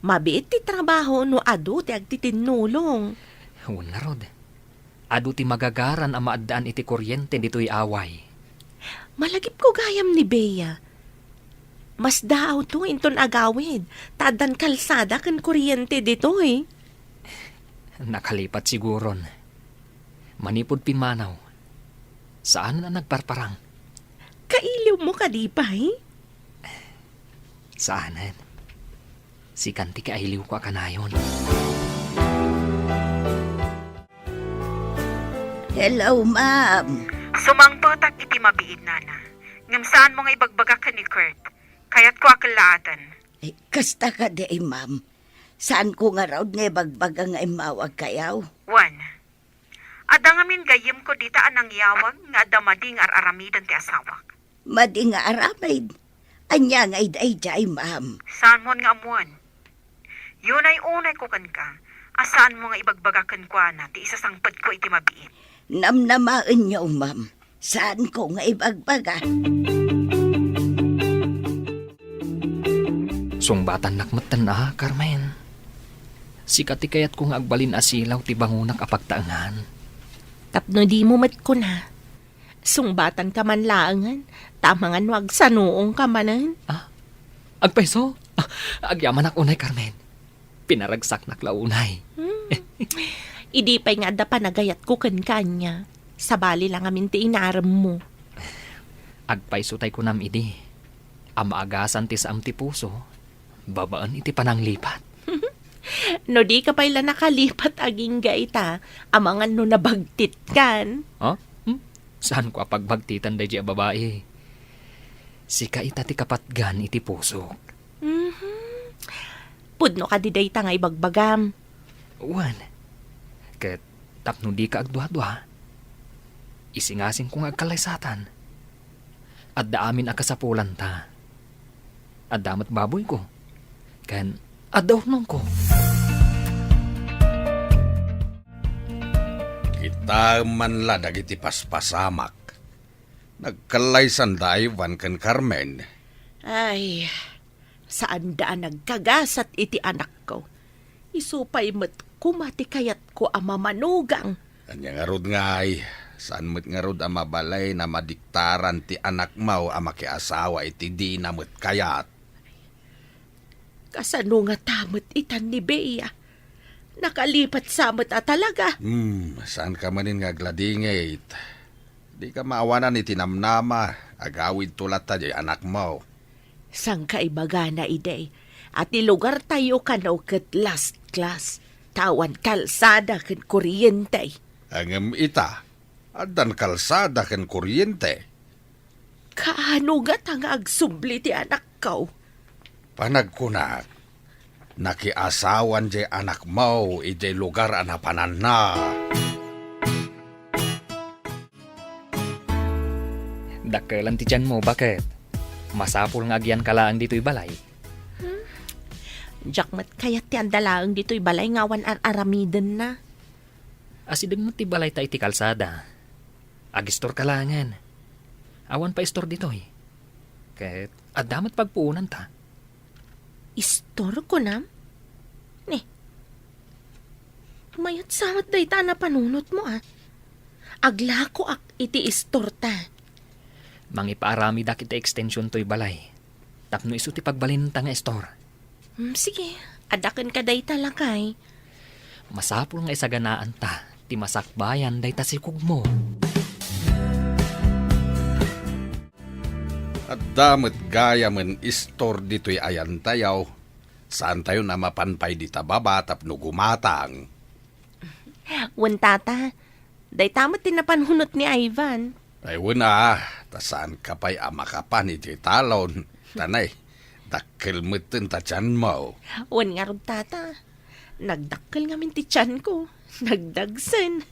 Mabiit ti trabaho no adu ti agtitinulong. Wala rod. Adu ti magagaran ang maadaan iti kuryente dito'y away. Malagip ko gayam ni Bea. Mas daaw to inton agawid. Tadan kalsada kan kuryente ditoy. Nakalipat siguron. Manipod pinmanaw. Saan na nagparparang? Kailiw mo kadipay? Saanan? Si kanti kailiw ko kanayon. Hello, ma'am. Sumangtotak iti mabiid nana. Ngam saan mo nga ibagbaga ka ni Kurt? Kaya't ko akalaatan. Kasta ka di, ma'am. Saan ko nga raw nga bagbaga nga imawag kayaw? One. Ada ngamin gayim ko dita anang yawag nga damading araramidan ti asawak. Madi nga aramid. Anya nga iday ma'am. Saan mo nga amuan? Yun ay unay ko kan ka. Asaan mo nga ibagbaga kan kwa na ti isasangpad ko iti mabiid. Namnamaan niyo, ma'am. Saan ko nga ibagbaga? Sungbatan nakmatan na, Carmen. Sikati kayat ko nga agbalin asilaw ti bangunak apagtaangan. Tapno di mo mat ko na. Sungbatan ka man laangan. Tamangan wag sa noong ka manan. Agpaiso? Agyaman ak unay, Carmen. Pinaragsak naklaunay. Idi pa'y nga da panagayat ko kan kanya. Sabali lang amin ti inaram mo. Agpaiso tay ko nam idi. Amaagasan ti saam ti puso. Babaan iti pananglipat. No di ka pa'y nakalipat aging gaita. Amangan no nabagtit kan. Saan ko apagbagtitan day di a babae? Sika ita ti kapatgan iti puso. Pudno ka di dayta nga ibagbagam. Wan. Ket tapno di ka agduha-duha. Isingasing kong agkalaysatan. At daamin akasapulan ta. At damat baboy ko. Ken adaw nung ko. Kita man la dagiti paspasamak. Nagkalaysan da Ivan ken Carmen. Ay, saan daan nagkagasat iti anak ko? Isupay met kumati kayat ko ama manugang. Kanya nga rod nga ay, saan mo't nga rod ama balay na madiktaran ti anak mo ama kiasawa iti di na mo't kayat. Kasano nga tamot itan ni Bea? Nakalipat sa mata talaga. Saan ka manin nga gladingit? Di ka maawanan iti namnama, agawid tulat ta di anak mo. Sang kaibaga na iday, at ilugar tayo kanaw ket last class. Tawan kalsada ken kuryente. Angem ita, adan kalsada ken kuryente. Kaano gat ang agsubli ti anak ko? Panagkunak, nakiasawan di anak mo iti lugar anapanan na. Dakkelan ti tiyan mo, bakit? Masapul nga agyan kalaang dito'y balay. Jakmat kayat ti andalaang dito'y balay ngawan aramiden na. Asideng mo ti balay ta iti kalsada. Agistor kalangan. Awan pa istor dito'y. Ket adamat pagpuunan ta. Istor ko na? Ne. Mayat samat day ta na panunot mo Agla ko ak iti istor ta. Mangipaarami da kita extension to'y balay. Tapno iso ti pagbalin ta nga istor. Sige, adakan ka day talakay. Masapul nga isaganaan ta. Ti masakbayan day ta sikog mo. At damat gaya men istor dito'y ayan tayaw. Saan tayo na mapanpay di tababa tapno gumatang. Wantata, day tamat tinapanhunot ni Ivan. Ay wala, tasaan ka pa'y amakapan iti talon. Tanay, dakkelmeten ta tiyan mo. Wan nga rod tata, nagdakkel nga min ti tiyan ko. Nagdagsen.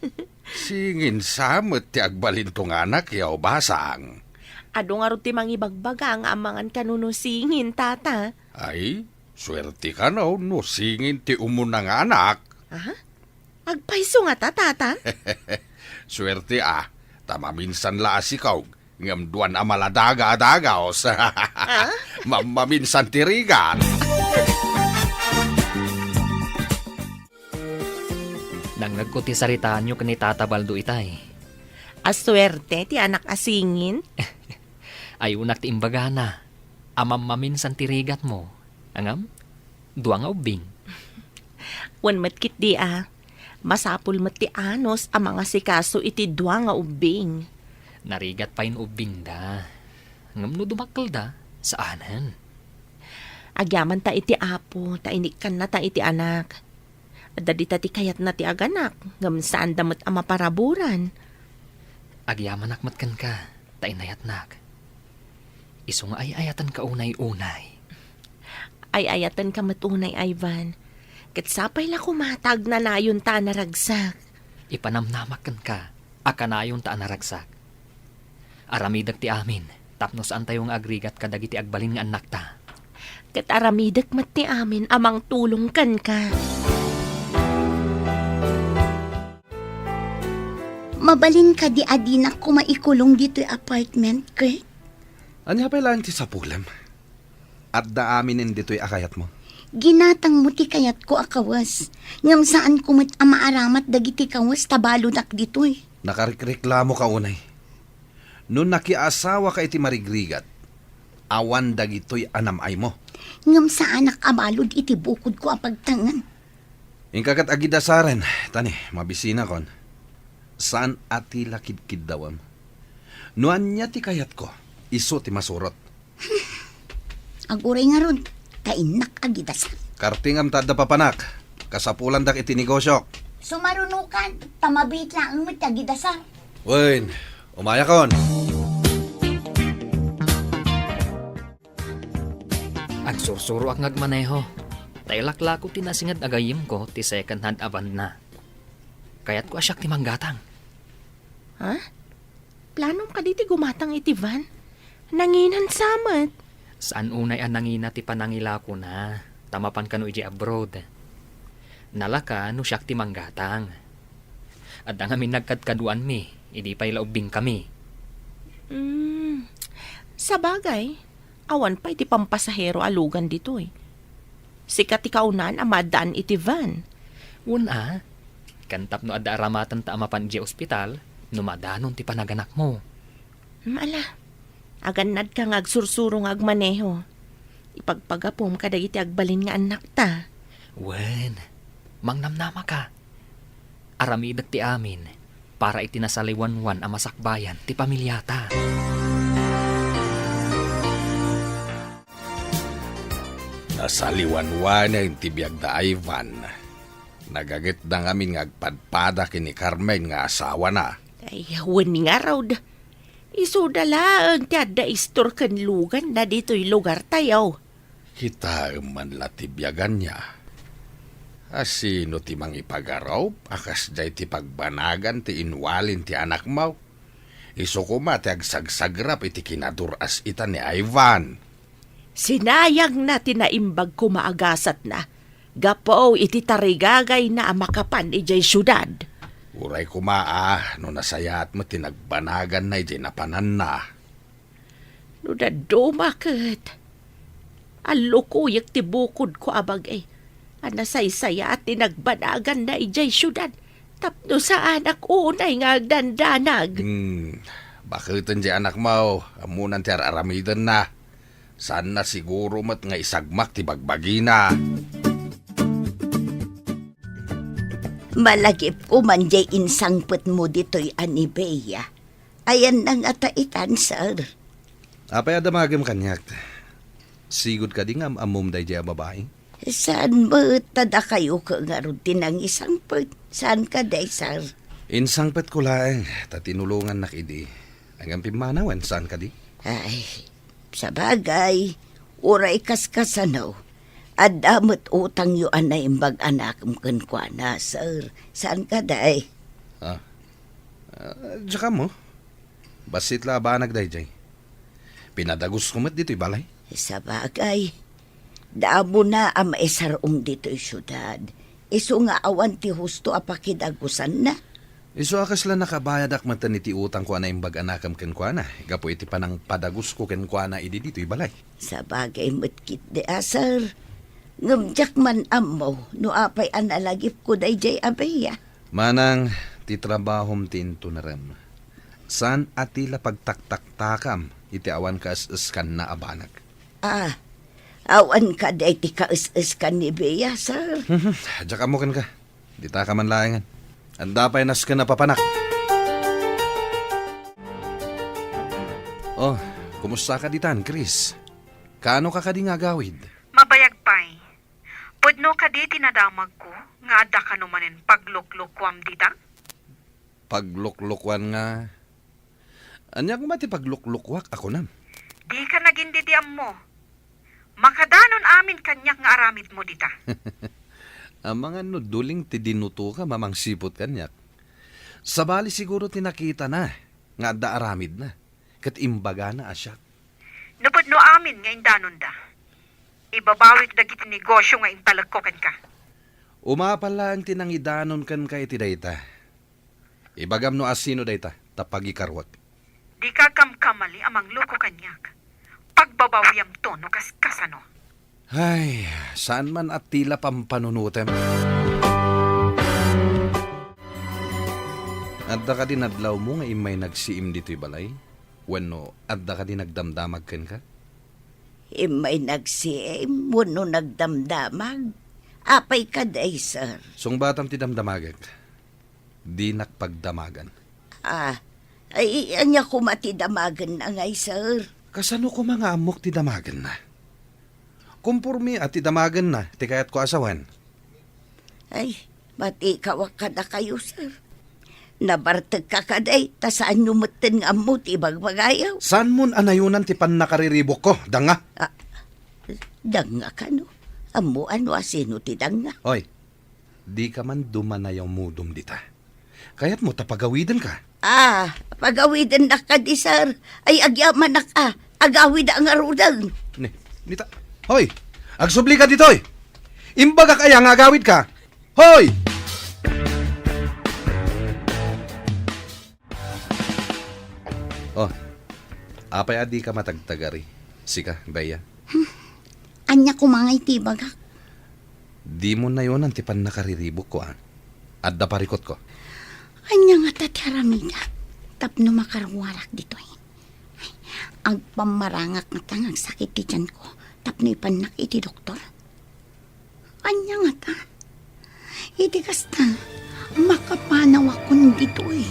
Singin samot ti agbalin tong anak yaw basang. Ado nga rod ti mangibagbaga ang amangan kanuno singin tata. Ay, swerte ka no singin ti umunang anak. Agpaiso nga ta, tata. Swerte tamaminsan la asikaw. Ngam duwan amaladaga-adagaos. Maminsan tirigan. Nang nagkuti saritaan nyo kani Tata Baldo itay. Aswerte ti anak asingin. Ayunak ti imbagana. Amam maminsan tirigat mo. Angam, duwang ubing. Wan matkit di masapul mat ti anos ang mga sikaso iti dua nga ubing. Narigat pa in ubing da. Ngam no dumakkel da, saanan? Agyaman ta iti apo, ta inikan na ta iti anak. Dadi ta ti kayat na ti aganak, ngam saan damot ang maparaburan. Agyaman nakmatkan ka, tainayat nak. Iso nga ay ayatan ka unay-unay. Ay ayatan ka matunay, Ivan. Katsapay la kumatag na nayon ta naragsak. Ipanamnamakan ka, akanayon ta naragsak. Aramidag ti amin, tapno saan tayong agrigat kadagiti agbalin nga anak ta. Kat aramidak mati amin amang tulong kan ka. Mabalin ka di adinak ko maikulong dito'y apartment, Kurt. Anya pa lang ti sapulam. At daaminin dito'y akayat mo. Ginatang mo ti kayat ko akawas. Ngam saan kumit amaaramat dagiti kawas tabalo dak dito'y. Nakarikreklamo ka unay. Noon nakiasawa ka iti marigrigat, awan dagito'y anamay mo. Ngam saan nakabalod iti bukod ko apagtangan. Ingkakat agidasaren, tani, mabisina kon. Saan ati lakid-kid dawam? Nuan niya ti kayat ko, iso ti masurot. Aguray nga ron, kainak agidasa. Kartingam tada papanak, kasapulan dak iti negosyo. Sumarunukan, tamabit lang ang matagidasa. Wen, umaya kon. Agsursuro ak ngagmaneho. Tailaklako tinasingad agayim ko ti second hand aban na. Kaya't ko asyak ti manggatang. Ha? Planong ka diti gumatang iti van? Nanginan samat. Saan unay ang nangina ti panangila ko na, tamapan ka no iji abroad. Nalaka no siyak ti manggatang. At ang amin nagkadkaduan mi, idi pa'y laubing kami. Sa bagay, awan pa iti pampasahero alugan dito eh. Sikat ti kaunan amadaan iti van. Una, kantap no adda aramatan ta amapan iji ospital, numadanon ti panaganak mo. Mala, aganad ka ngagsursurong agmaneho. Ipagpagapom ka dagiti agbalin nga anak ta. Wen, mangnamnama ka. Aramidag ti amin, para itinasaliwanwan ang masakbayan ti pamilyata. Nasaliwanwan na yung tibiyag da Ivan. Nagagit na ngamin ngagpadpada kini Carmen nga asawa na. Ay, wani nga raw da. Isudala ang tiada istor kan lugan na dito'y lugar tayo. Kita man la tibyagan niya. Asino ti mang ipagaraw, akas day ti pagbanagan ti inwalin ti anak mo. Iso ko ti agsagsagrap iti kinaduras ita ni Ivan. Sinayang natin na imbag ko maagasat na. Gapo iti tarigagay na amakapan ijay syudad. Uray ko no nasayat mo tinagbanagan na ijay napanan na. No dadumakit. Alukuyak ti bukod ko abagay. Anasaysaya at tinagbanagan na ijay syudad. Tapno sa anak unay nga agdandanag. Bakit di anak mo, amunan ti aramidan na. Saan na siguro mat nga isagmak ti bagbagina. Malagip ko man jay insangpet mo dito'y anibeya. Ayan nang ataitan, sir. Apay adamagam kanyak. Sigod ka di nga amum day jay babae. Saan ba tada kayo ka nga rin tinang isangpet? Saan ka day, sir? Insangpet ko laeng, tatinulungan nakidi. Hanggang pimanawan, saan ka di? Ay, sa bagay, uray kaskasanaw. At damot utang yu anay imbag anak mkan kwa na, sir. Saan ka day? Tsaka mo. Basit la ba nagday jay? Pinadagos kumat dito'y balay. Sa bagay, damo na ang maisarong dito'y syudad. Iso nga awan ti husto apakidagusan na. Iso akas lang nakabayad akmatan iti utang ko na imbag anakam ken kwa na. Gapo iti panang padagos ko ken kwa na idi dito'y balay. Sa bagay matkit de sir. Ngamjak man amo, no apay analagip ko day jay abeya. Manang, ti trabahom tinto na rem. San atila pagtaktaktakam, iti awan ka is-iskan na abanag. Awan ka day ti ka-is-iskan ni Bea, sir. Diyak mo kan ka. Di ta ka man layangan. Anda pa'y nas ka na papanak. Oh, kumusta ka ditan, Chris? Kaano ka kadi nga gawid? Mabayag pa'y. Pudno ka di tinadamag ko, nga ada ka numanin pagluklukwam dita? Pagluklukwan nga, Anya ko mati pagluklukwak ako nam. Di ka naging didiam mo. Makadanon amin kanyak nga aramid mo dita. Ang mga nuduling ti dinuto ka mamang sipot kanyak. Sabali siguro tinakita na nga da aramid na. Kat imbaga na asyak. Napudno amin nga indanon da. Ibabawik dagiti negosyo nga intalagkokan ka. Umapala ang tinangidanon kan kay ti dayta. Ibagam no asino dayta tapagikarwak. Di ka kamkamali amang loko kanyak. Pagbabawiyam to no kasano. Ay, saan man at tila pampanunutem. Adda ka din adlaw mo nga imay nagsiim dito'y balay? Wenno, adda ka din nagdamdamag ken ka? Imay nagsiim, wano nagdamdamag. Apay ka day, sir. Sung batam ti damdamagag. Di nakpagdamagan. Ay, anya ko matidamagan na ngay, sir. Kasano ko mga amok ti damagan na? Kumpurmi at ti damagan na, ti kayat ko asawan. Ay, mati kawak na kayo, sir. Nabartag ka kaday, ta saan numutin nga mo ti bagbagayaw? Saan mon anayunan ti pan nakariribok ko, danga? Danga ka, no? Amo ano asino ti danga? Oy, di ka man dumanayaw mudum dita. Kaya't mo tapagawidan ka. Pagawidan na ka di, sir. Ay, agyaman na ka. Agawid ang arudang. Nita. Hoy, agsubli ka ditoy. Imbaga kaya nga agawid ka. Hoy! Oh, apay adi ka matagtagari. Sika, Baya. Anya ko mga itibagak. Di mo na yun ang tipan nakariribok ko, Adda parikot ko. Anya nga tatiaramida. Tapno makarwarak dito eh. Ang pamarangak nga tangang sakit ti tiyan ko. Tapno ipanak iti doktor. Anya nga ta. Iti kasta. Makapanaw ako dito eh.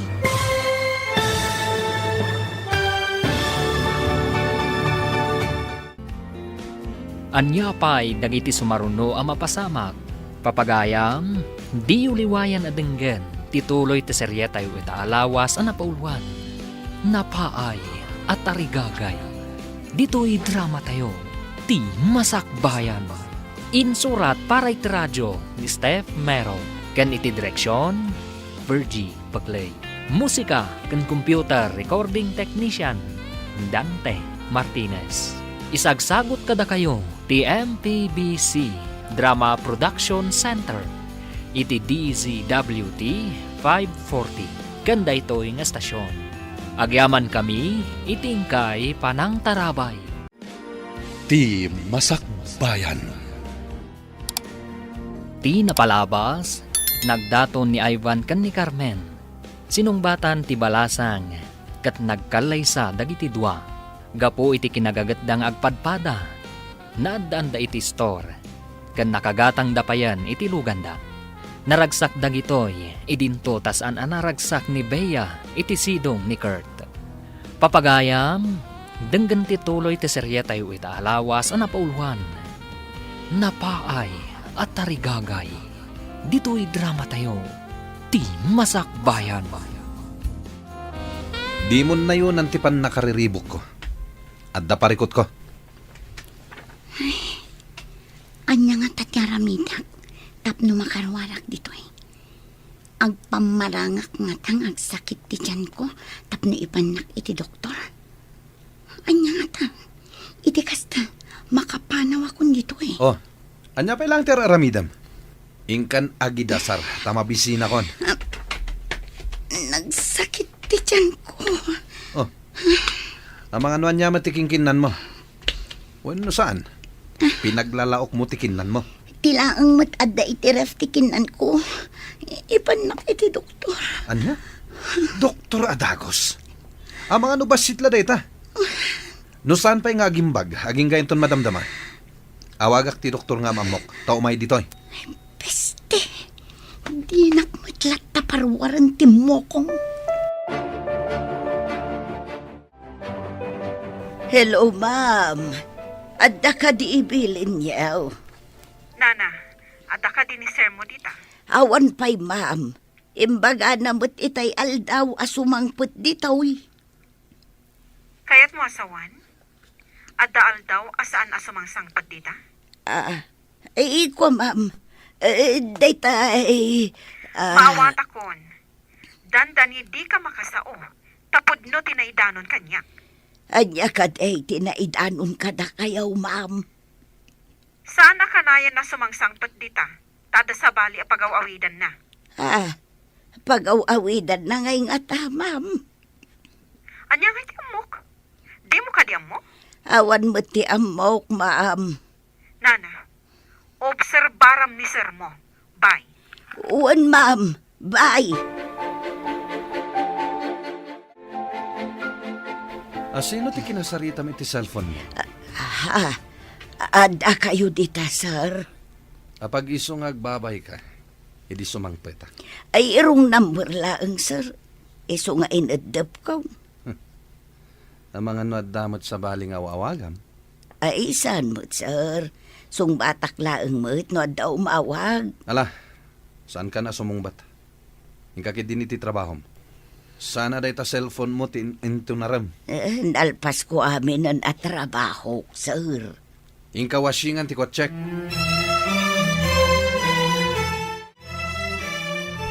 Anya pa'y dagiti sumaruno ang mapasamak. Papagayam, di uliwayan adenggen, tituloy ti serye tayo ita alawas ang napaulwan. Napaay at tarigagay. Dito'y drama tayo, ti masakbayan. Insurat para iti radyo ni Steph Mero. Ken iti direksyon, Virgie Paglay. Musika ken computer recording technician, Dante Martinez. Isagsagot kada kayo ti MPBC Drama Production Center iti DZWT 540 kanda ito'y nga estasyon. Agyaman kami itingkay panang tarabay. Ti Masakbayan. Ti napalabas, nagdaton ni Ivan ken ni Carmen. Sinungbatan ti balasang kat nagkalaysa dagiti dua. Gapo iti kinagagatdang agpadpada. Naadaan da iti store. Kan nakagatang dapayan iti luganda. Naragsak dagitoy, idinto tas an anaragsak ni Bea iti sidong ni Kurt. Papagayam, denggan ti tuloy ti serye tayo ita alawas ang napaulwan. Napaay at tarigagay. Dito'y drama tayo. Ti masakbayan. Di mo na yun ang tipan nakariribok ko. Adda parikot ko. Anya nga tatiaramidak. Tapno makarwarak dito eh. Agpamarangak nga tang agsakit ti tiyan ko. Tapno ipanak iti doktor. Anya nga tang. Iti kasta. Makapanaw akong dito eh. Oh, anya pa ilang tiraramidam. Ingkan agidasar. Tamabisina kon. Nagsakit ti tiyan ko. Oh, ang mga nuan niya matikingkinan mo. Bueno, saan? Pinaglalaok mo tikinan mo. Tilaang matadda iti ref tikinan ko. Ipanak iti doktor. Anya? Doktor Adagos. Ang mga nubasit la data. No saan pa'y nga agimbag, aging gayon ton madamdama. Awagak ti doktor nga mamok, tao may ditoy. Peste, di nakmatlat taparwaran ti mokong. Hello, ma'am. Adda ka di ibilin yaw. Nana, ada ka din ni sir mo dita. Awan pa'y, ma'am. Imbaga namot itay aldaw asumangput ditoy. Kaya't mo asawan? At daal daw asaan asumang sangpad dita? Iko, ma'am. Dayta, Maawat akon. Dandani di ka makasao. Tapod no tinaidanon kanya. Anya kad tinaidanon ka na kayaw, ma'am. Sana kanayan na sumangsangpad dita. Tada sa bali a pagaw-awidan na. Pag-awidan na ngay nga ma'am. Anya nga ti amok? Di mo ka di amok? Awan mo ti amok, ma'am. Nana, obserbaram ni sir mo. Bye. Uwan, ma'am. Bye. Sino ti kinasarita mo iti cellphone mo? Ada kayo dita, sir. Apag iso nga agbabay ka, hindi sumangpeta. Ay irong number laang, sir. Iso nga inadap ko. Ang mga nuadamot sa baling awawagam. Ay isan mo, sir. Sung batak laang mo, no daw maawag. Ala, saan ka na sumungbat? Hingkakit din iti trabaho mo. Sana day ta cellphone mo into naram. Nalpas ko amin ang atrabaho, sir. Hingka washingan ti ko check.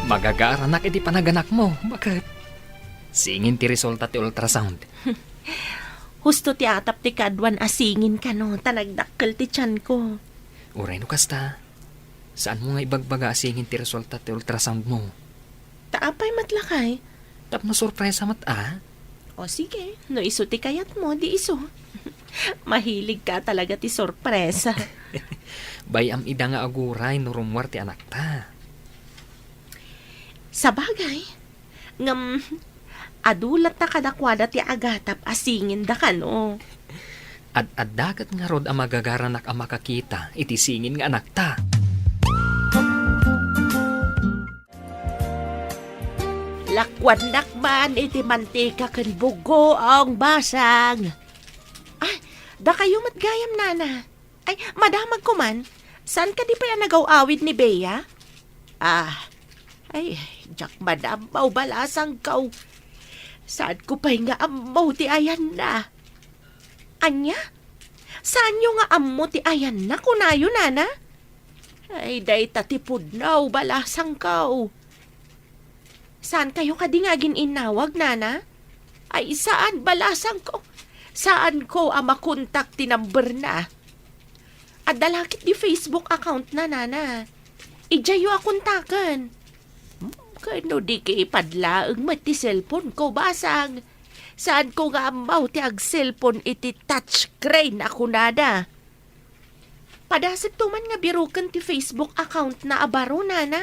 Magagaranak iti panaganak mo. Bakit? Singin ti resulta ti ultrasound. Husto ti atap ti kadwan asingin ka no, tanagdakkel ti tiyan ko. Uray no kasta. Saan mo nga ibagbaga asingin ti resulta ti ultrasound mo? Taapay matlakay. Tapno sorpresa mat O sige, no iso ti kayat mo, di iso. Mahilig ka talaga ti sorpresa. Bayam ida nga aguray no rumwar ti anak ta. Sa bagay, ngam, adulat na kadakwada ti agatap asingin da ka no. At dagat nga rod ang magagaranak ang makakita, iti singin nga anak ta. Lakwan nakman iti mantika ken bugo ang basang. Ay, da kayo matgayam, nana. Ay, madamag ko man. Saan ka di pa yan nagaw-awid ni Bea? Ay, jak madam, balasang kau. Saan ko pa'y nga amaw ti ayan na? Anya? Saan yung nga ammo ti ayan na kunayo, nana? Ay, day tatipod na, balasang kau. Saan kayo kadi nga gininawag, nana? Ay, saan balasang ko? Saan ko ang makontak ti number na? At dalakit di Facebook account na, nana. Ijayo akontakan. Kano di ki ipadlaang mati cellphone ko basang. Saan ko nga amaw ti ag cellphone iti touchscreen ako nada? Padasip tuman nga birukan ti Facebook account na abaro, nana.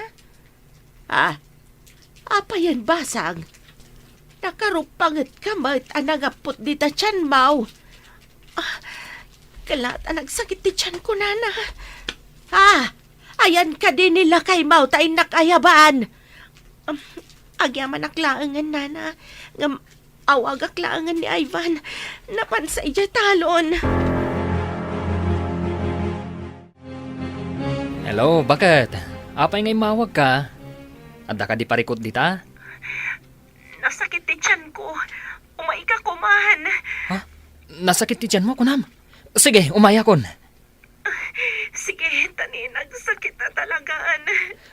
Apa yan basang? Nakarupangat ka mat anagapot di ta tiyan mau. Kalat nagsakit ti tiyan ko, nana. Ayan ka din nila kay mau ta inakayaban. Agyaman aklaangan, nana. Ngam, awag aklaangan ni Ivan. Napansay dya talon. Hello, bakit? Apay ngay mawag ka? Anda ka di parikot dita? Nasakit ti tiyan ko. Umay ka kumahan. Ha? Nasakit ti tiyan mo, kunam? Sige, umaya kon. Sige, tani, nagsakit na talagaan.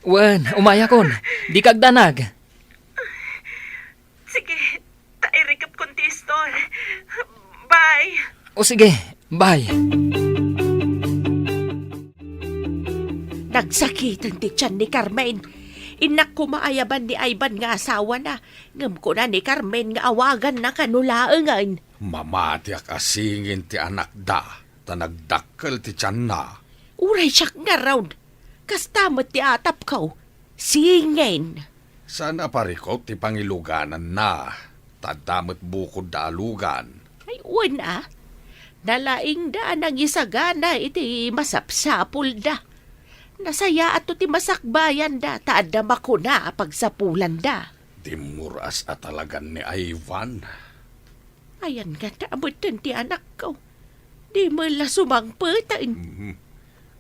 Wen, umaya kon. Di kagdanag. Sige, tairikap kontestor. Bye. O sige, bye. Nagsakitan ti tiyan ni Carmen. Inak ko maayaban ni Ivan nga asawa na. Ngam ko na ni Carmen nga awagan na kanulaangan. Mamati akasingin ti anak da, tanagdakkel ti tiyan na. Uray siyak nga round. Kastamot ti atap ko. Singin. Sana parikot ti pangiluganan na, tadamot bukod da alugan. Ay, una. Nalaing da nang isagana iti masapsapul da. Nasaya ato ti masakbayan da, taadama ko na pagsapulan da. Timuras at talagan ni Ivan. Ayan nga taabutan ti anak ko. Di mo la sumangputan.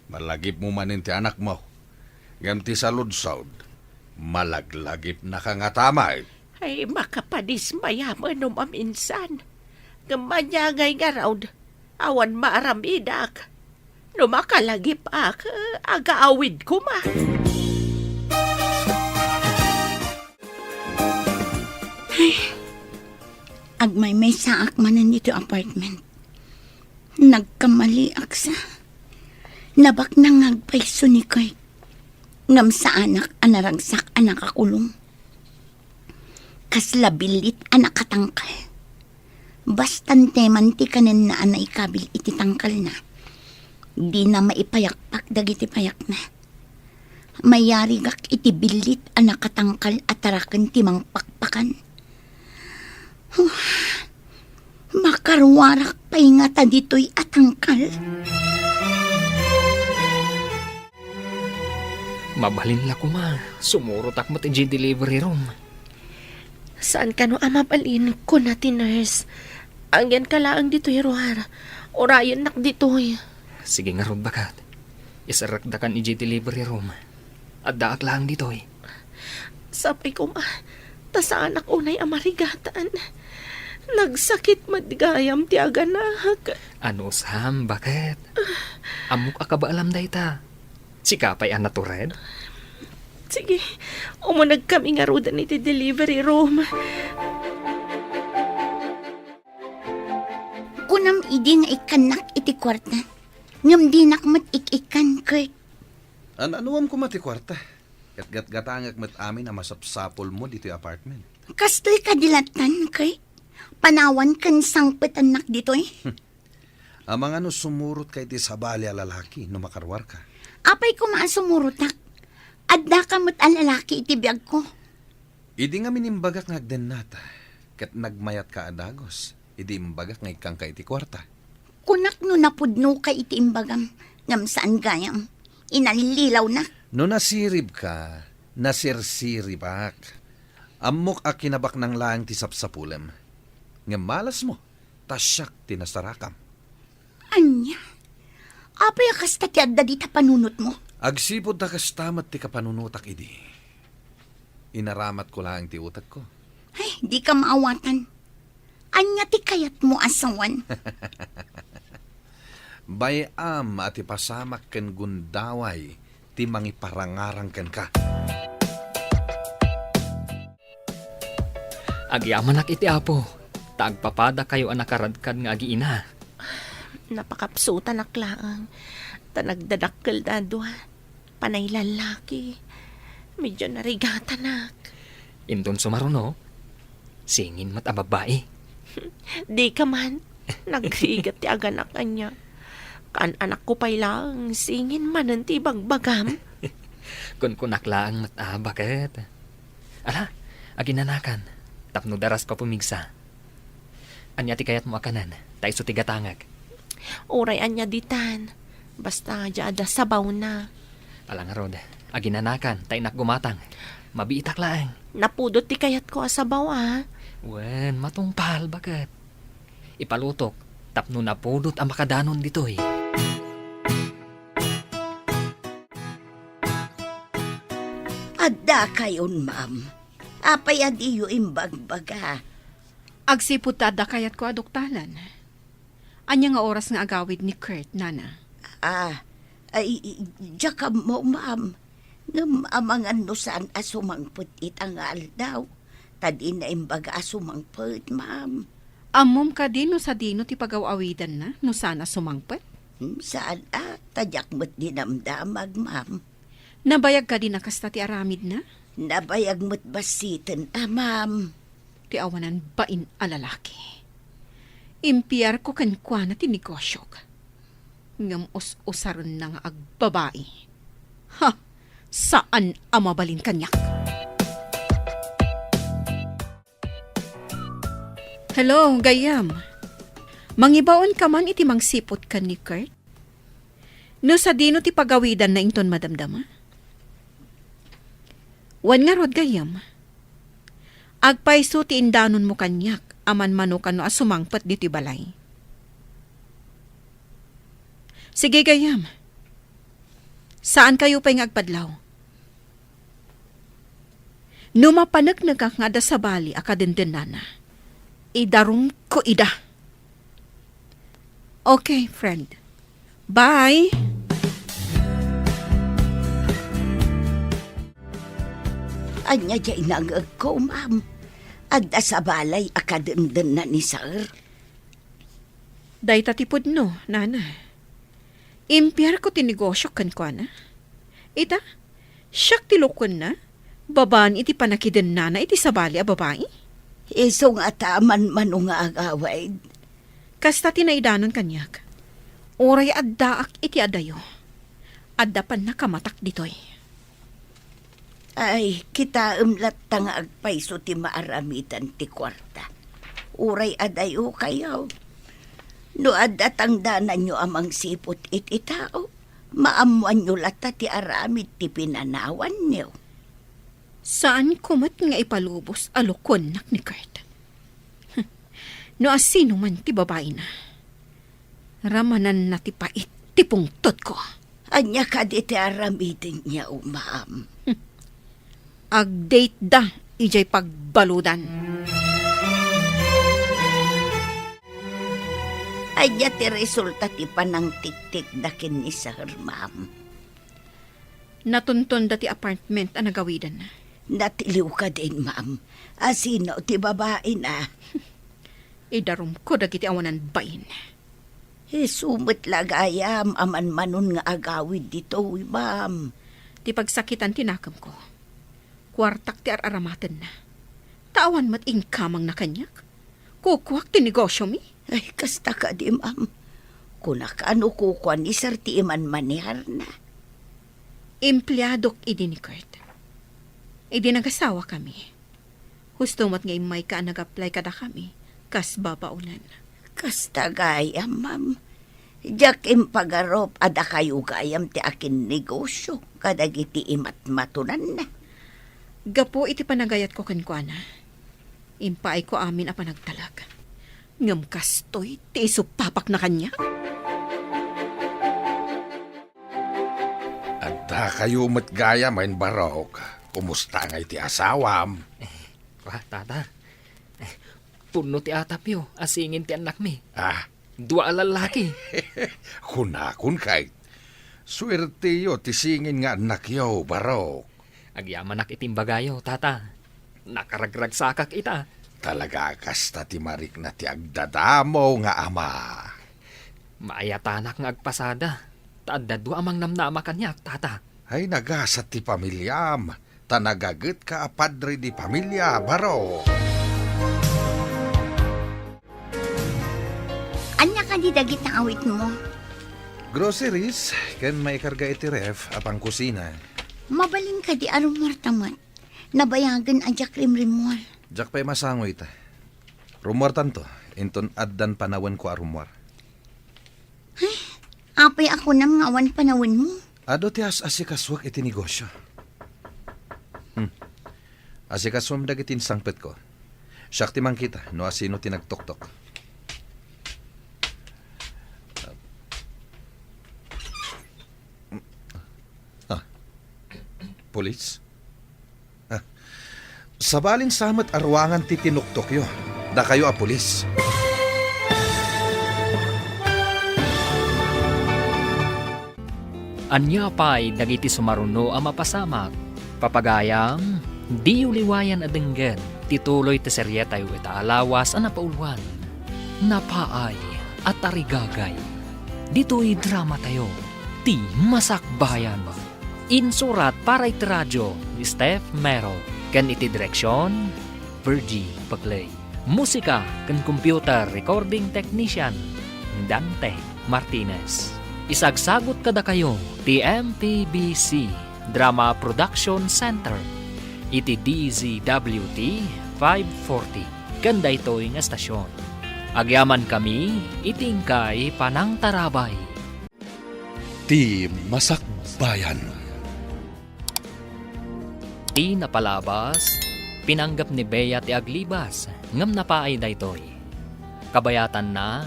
Malagip mo manin ti anak mo. Ngam ti saludsod, malaglagip na ka nga tamay. Ay makapadismaya mo no maminsan. Kamanyagay nga raw, awan maaramidak. Numakalagip ak, agaawid ko ma. Agmay may saak manan dito apartment. Nagkamali aksa. Nabak nang nagpaiso ni Kurt. Ngam sa anak anaragsak anak akulong. Kaslabilit anak katangkal. Bastante manti kanin na anay kabil iti tangkal na. Di na maipayakpak dagiti payak na. Mayari gak iti bilit anak katangkal at tarakan timang pakpakan. Makarwarak pa ingata dito'y atangkal. Mabalin la ko ma. Sumurot ak mo ti delivery room. Saan ka no amabalin ko na nurse? Angyan ka lang dito Ruhar. Orayon nak dito'y. Sige nga ron bakat. Isarak da kan iji delivery room. At daak lang dito'y. Sapay ko ma. Ta sa anak unay amarigatan. Nagsakit madigayam ti aganak. Ano Sam, bakit? Amok ka ba alam dayta? Si Kapay ang natured? Sige, umunag kami nga rudan iti delivery room. Unam idi nga ikanak iti kwarta. Ngam di nakmat ikikan, Kurt. Anuam ko mati kwarta. Gatgatangag mat amin na masapsapol mo dito yung apartment. Kastoy kadilatan, Kurt. Panawan kan sangpet anak dito eh. Amang ano sumurot kay ti sabali a lalaki no makarwar ka. Apay ko maasumurutak. Adda ka mo't ang lalaki iti biyag ko. Idi nga minimbagak nga agden nata. Kat nagmayat ka adagos. Idi imbagak nga ikang ka iti kwarta. Kunak no napudno ka iti imbagam. Ngam saan gayam. Inalililaw na. No nasirib ka, nasirsirib ak. Amok a kinabak ng laang ti sapsapulem. Nga malas mo, tasyak tinasarakam. Anya? Apay kasta ti adda di ta panunot mo. Agsipod ta kastamat ti kapanunutak idi. Inaramat ko lang ti utak ko. Ay, di ka maawatan. Anya ti kayat mo asawan. Bayam at ipasamak ken gundaway ti mangiparangarang ken ka. Agyaman iti apo. Tagpapada kayo anakaradkan nga agiina. Napakapsutan naklaan. Tanagdadakkel na doon. Panay lalaki. Medyo narigata nak. Indon sumaruno. Singin mat a babae. Di ka man. Nagrigat ti aganak kanya. Kan anak ko pa'y lang. Singin man ang tibang bagam. Kun kunaklaang mat a bakit? Ala, aginanakan. Tapno daras ko pumigsa. Anya ti kayat mo akanan. Tayo so tigatangag. Uray anya ditan. Basta jada sabaw na. Alang rod, aginanakan, tayo nakgumatang. Mabiitak laang. Napudot ti kayat ko asabaw ah. Wen, matungpal bakit? Ipalutok, tapno napudot ang makadanon dito'y. Adda kayon, ma'am. Apay adiyo imbagbaga. Agsipod tada kayat ko adoktalan. Anya nga oras nga agawid ni Kurt, nana. Ay, jaka mo, ma'am. Ngam amangan no saan asumangput itangal daw. Tadi na imbaga asumangput, ma'am. Amom ka din no sa dino ti pagawawidan na, no sana sumangpet. Saan tadyak mo't dinamdamag, ma'am. Nabayag ka din nakasta ti aramid na? Nabayag mo't basitin, ma'am. Ti awanan bain a lalaki. Impiyar ko kankwa na ti negosyo ka. Ngam usaron na nga agbabae. Ha! Saan amabalin kanyak? Hello, gayam. Mangibaon ka man iti mangsipot ka ni Kurt? No sa dino ti pagawidan na inton madamdama? Wan nga rod gayam. Agpaiso ti indanon mo kanyak, aman manukan no asumangpat diti balay. Sige gayam. Saan kayo pa'y ngagpadlaw? Numapanag nagak nga da sa bali akadenden nana. Idarong ko ida. Okay, friend. Bye! Anya jay nangag ko, ma'am. Adda sa balay akadenden na ni sir. Day tatipod no, nana. Impiyar ko tinegosyo kan ko na. Ita, siyak tilokon na. Babaan iti panakiden nana iti sabali a babae. Iso nga taman manunga agawid. Kasta tinaidanon kanyak. Oray addaak iti adayo. Adda pan nakamatak ditoy. Ay, kita umlat tanga agpaiso ti maaramitan ti kwarta. Uray adayo kayaw. No adda tangdanan nyo amang sipot iti tao, maamuan nyo lata ti aramid ti pinanawan nyo. Saan kumat nga ipalubos alukon nak ni Kurt? No asino man ti babae na. Ramanan na ti pait ti pungtot ko. Anya ka di ti aramidin niya, ma'am. Ag-date da, ijay pagbaludan. Anya ti resulta ti panang tik-tik dakin ni sir, ma'am. Natuntun da ti apartment ang nagawidan na. Natiliw ka din, ma'am. Asino ti babae na. Idarum ko dagiti awanan bain. Sumit lagayam aman manon nga agawid dito, ma'am. Ti pagsakitan tinakam ko. Kwartak ti aramatan na. Tawan mat ingkamang na kanyak. Kukuwak ti negosyo mi. Ay, kasta ka di, ma'am. Kunakano kukuan ni sir ti iman manihar na. Empleyadok idi ni Kurt. Idi nagasawa kami. Husto mat nga imay ka nag-apply kada kami. Kas babaunan. Kasta gayam, ma'am. Jak impagarop ada kayo gayam ti akin negosyo. Kadagiti imat matunan na. Gapo iti panagayat ko kankwana. Impaay ko amin a panagtalag. Ngam kastoy, ti isupapak na kanya. Adda kayo matgaya main barok. Kumusta nga iti asawam? Tata. Puno ti atapyo, asingin ti anak mi. Ah, Dua lalaki. kunakun kay. Swerte yo ti singin nga anak yo, barok. Agyamanak itim bagayo, tata. Nakaragrag sakak ita. Talaga kasta ti marik na ti agdadamo nga ama. Maayatanak nga agpasada. Taadado amang namnama kanyak, tata. Ay nagasat ti pamilyam. Tanagaget ka padre di pamilya, baro. Anya ka di dagit na awit mo? Groceries, ken may karga iti ref, apang kusina. Mabalin ka di arumor tamat. Nabayagan ang jak rimrimor. Jak pa'y masangoy ta. Rumor tanto, inton addan panawan ko arumor. Apay ako nang ngawan panawin mo. Ado ti asikaswak iti negosyo. Asikaswam dagitin sangpet ko. Siyak ti mangkita, no asino tinagtok-tok. Police? Sabalin samat arwangan ti tinuktok yo. Da kayo a pulis. Anya pa'y dagiti sumaruno ang mapasamak. Papagayam, di uliwayan adenggen. Tituloy ti serye tayo ita alawas ang napauluan. Napaay at tarigagay. Dito'y drama tayo. Ti Masakbayan. Insurat para iti radyo ni Steph Mero. Kan iti direksyon, Virgie Paglay. Musika kan computer recording technician, Dante Martinez. Isagsagot kada kayo, ti MPBC Drama Production Center. Iti DZWT 540. Kanda ito'y nga estasyon. Agyaman kami, itingkay panang tarabay. Ti Masakbayan. Ti napalabas, pinanggap ni Bea ti Aglibas, ngam napaay daytoy. Kabayatan na,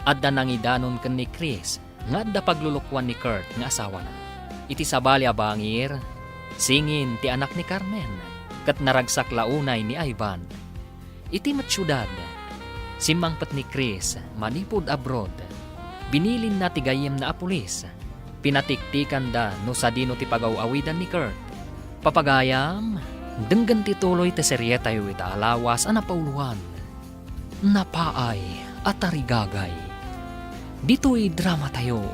adda nangidanon ken ni Chris, nga adda paglulukwan ni Kurt nga asawa na. Iti sabali abangir, singin ti anak ni Carmen, kat naragsak launay ni Ivan. Iti matsyudad, simangpat ni Chris, manipod abroad. binilin na ti gayem na apulis. Pinatiktikan da no sa dino ti pagaw-awidan ni Kurt. Papagayam, denggan ti tuloy ti serye tayo ita alawas a napauluan. Napaay at tarigagay. Dito'y drama tayo.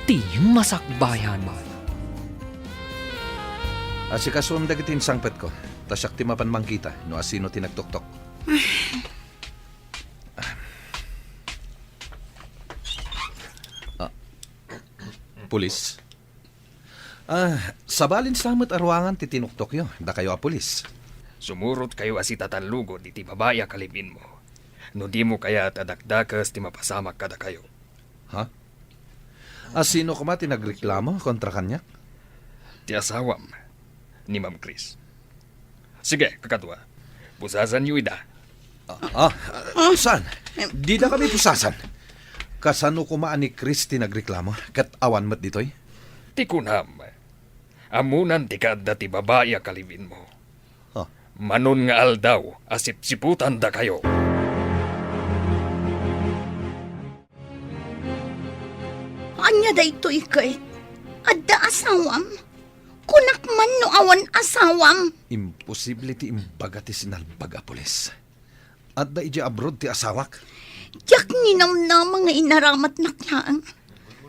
Ti masakbayan. Asikasuam dagitin sangpet ko. Tasyak ti mapan mangkita no asino tinagtuktok. Pulis. Sabalin salamat arwangan ti tinuktok yo. Da kayo a pulis. Sumurot kayo asitatan lugo di ti babaya kalibin mo. No di mo kaya tadakdakas ti mapasamak kada kayo. Ha? Asino ko ma tinagreklamo kontra kanya? Ti asawam ni Ma'am Chris. Sige, kakadwa. Pusasan niyo ida. Saan? Di na kami pusasan. Kasano ko maan ni Chris tinagreklamo? Kat awan mat ditoy? Ti kunam. Amunan ti kadda ti babaya kalibin mo. Ha? Manon nga aldaw, asip-siputan da kayo. Anya da ito ikay. Adda asawam. Kunak man no awan asawam. Imposible ti imbaga ti sinalbag a pulis. At da iji abroad ti asawak. Yak ninam na mga inaramat na klaan.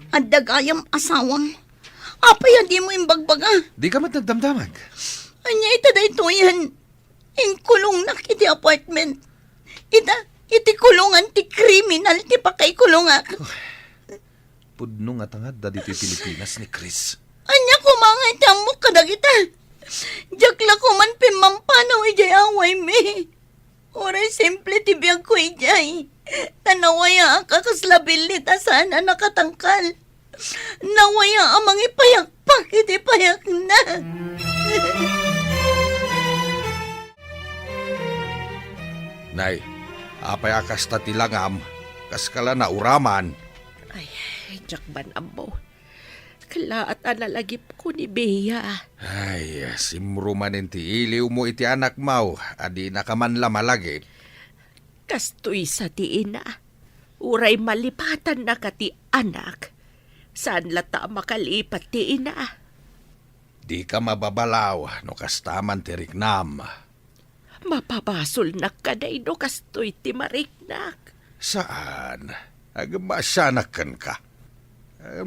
Adda gayam asawam. Apay di mo imbagbaga. Di ka mat nagdamdamag. Anya ita da ito yan. Kulong na kiti apartment. Iti kulungan ti kriminal ti pakay kulungak. Pudno nga tangad da dito'y Pilipinas ni Chris. Anya kumangay mo kadagita. Jakla ko man pimampanaw ijay away me. Oray simple ti biyag ko ijay. Tanawaya ka kaslabil ni tasana nakatangkal. Nawaya amang ipayakpak iti payak na. Nay, apay akas tatilangam, kaskala na uraman. Ay, jakban ambo. Kala at analagip ko ni Bea. Ay, simrumanin ti iliw mo iti anak mau, adi na ka man lamalagip. Kastoy sa ti ina. Uray malipatan na ka ti anak. Saan lata makalipat ti ina? Di ka mababalaw, no kastaman ti riknam. Mapabasol na ka na ino kastoy ti mariknak. Saan? Agmasanakan ka.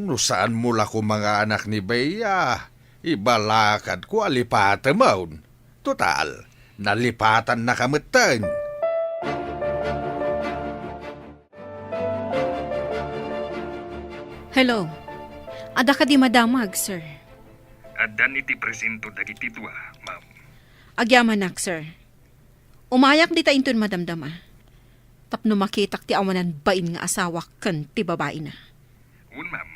No saan mula ko mga anak ni Bea? Ibalakad ko alipatan mo. Total, nalipatan na kamutan. Hello. Ada ka di madamag, sir. Adan iti presento dagiti dua, ma'am. Agyamanak, sir. Umayak di ta inton madamdama. Tapno makitak ti awanan bain nga asawa ken ti babae na. Un, ma'am.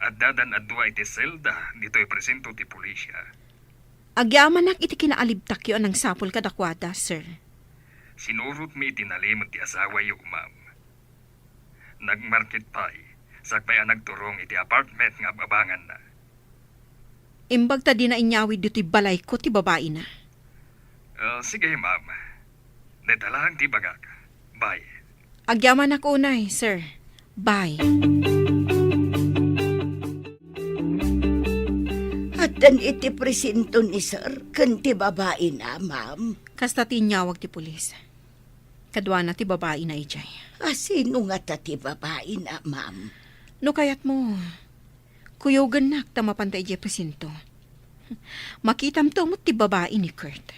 Adadan adwa iti selda dito'y presento ti pulisya. Agyamanak iti kinaalibtak yo anang sapol kadakwada, sir. Sinurot mi itinalimot ti asawa yo, ma'am. Nagmarket pay. Sakpay ang nagturong iti apartment nga abangan na. Imbag ta di na inyawid dito balay ko ti babae na. Sige, ma'am. Netalang ti bagak. Bye. Agyaman ako unay, sir. Bye. At dan iti presento ni sir, kan ti babae na, ma'am. Kasta tinyawag ti pulis. Kadwa na ti babae na ijay. Sino nga ta ti babae na, ma'am? No kayat mo, kuyogan nak tamapantay ijay presinto. Makitam to mo ti babae ni Kurt.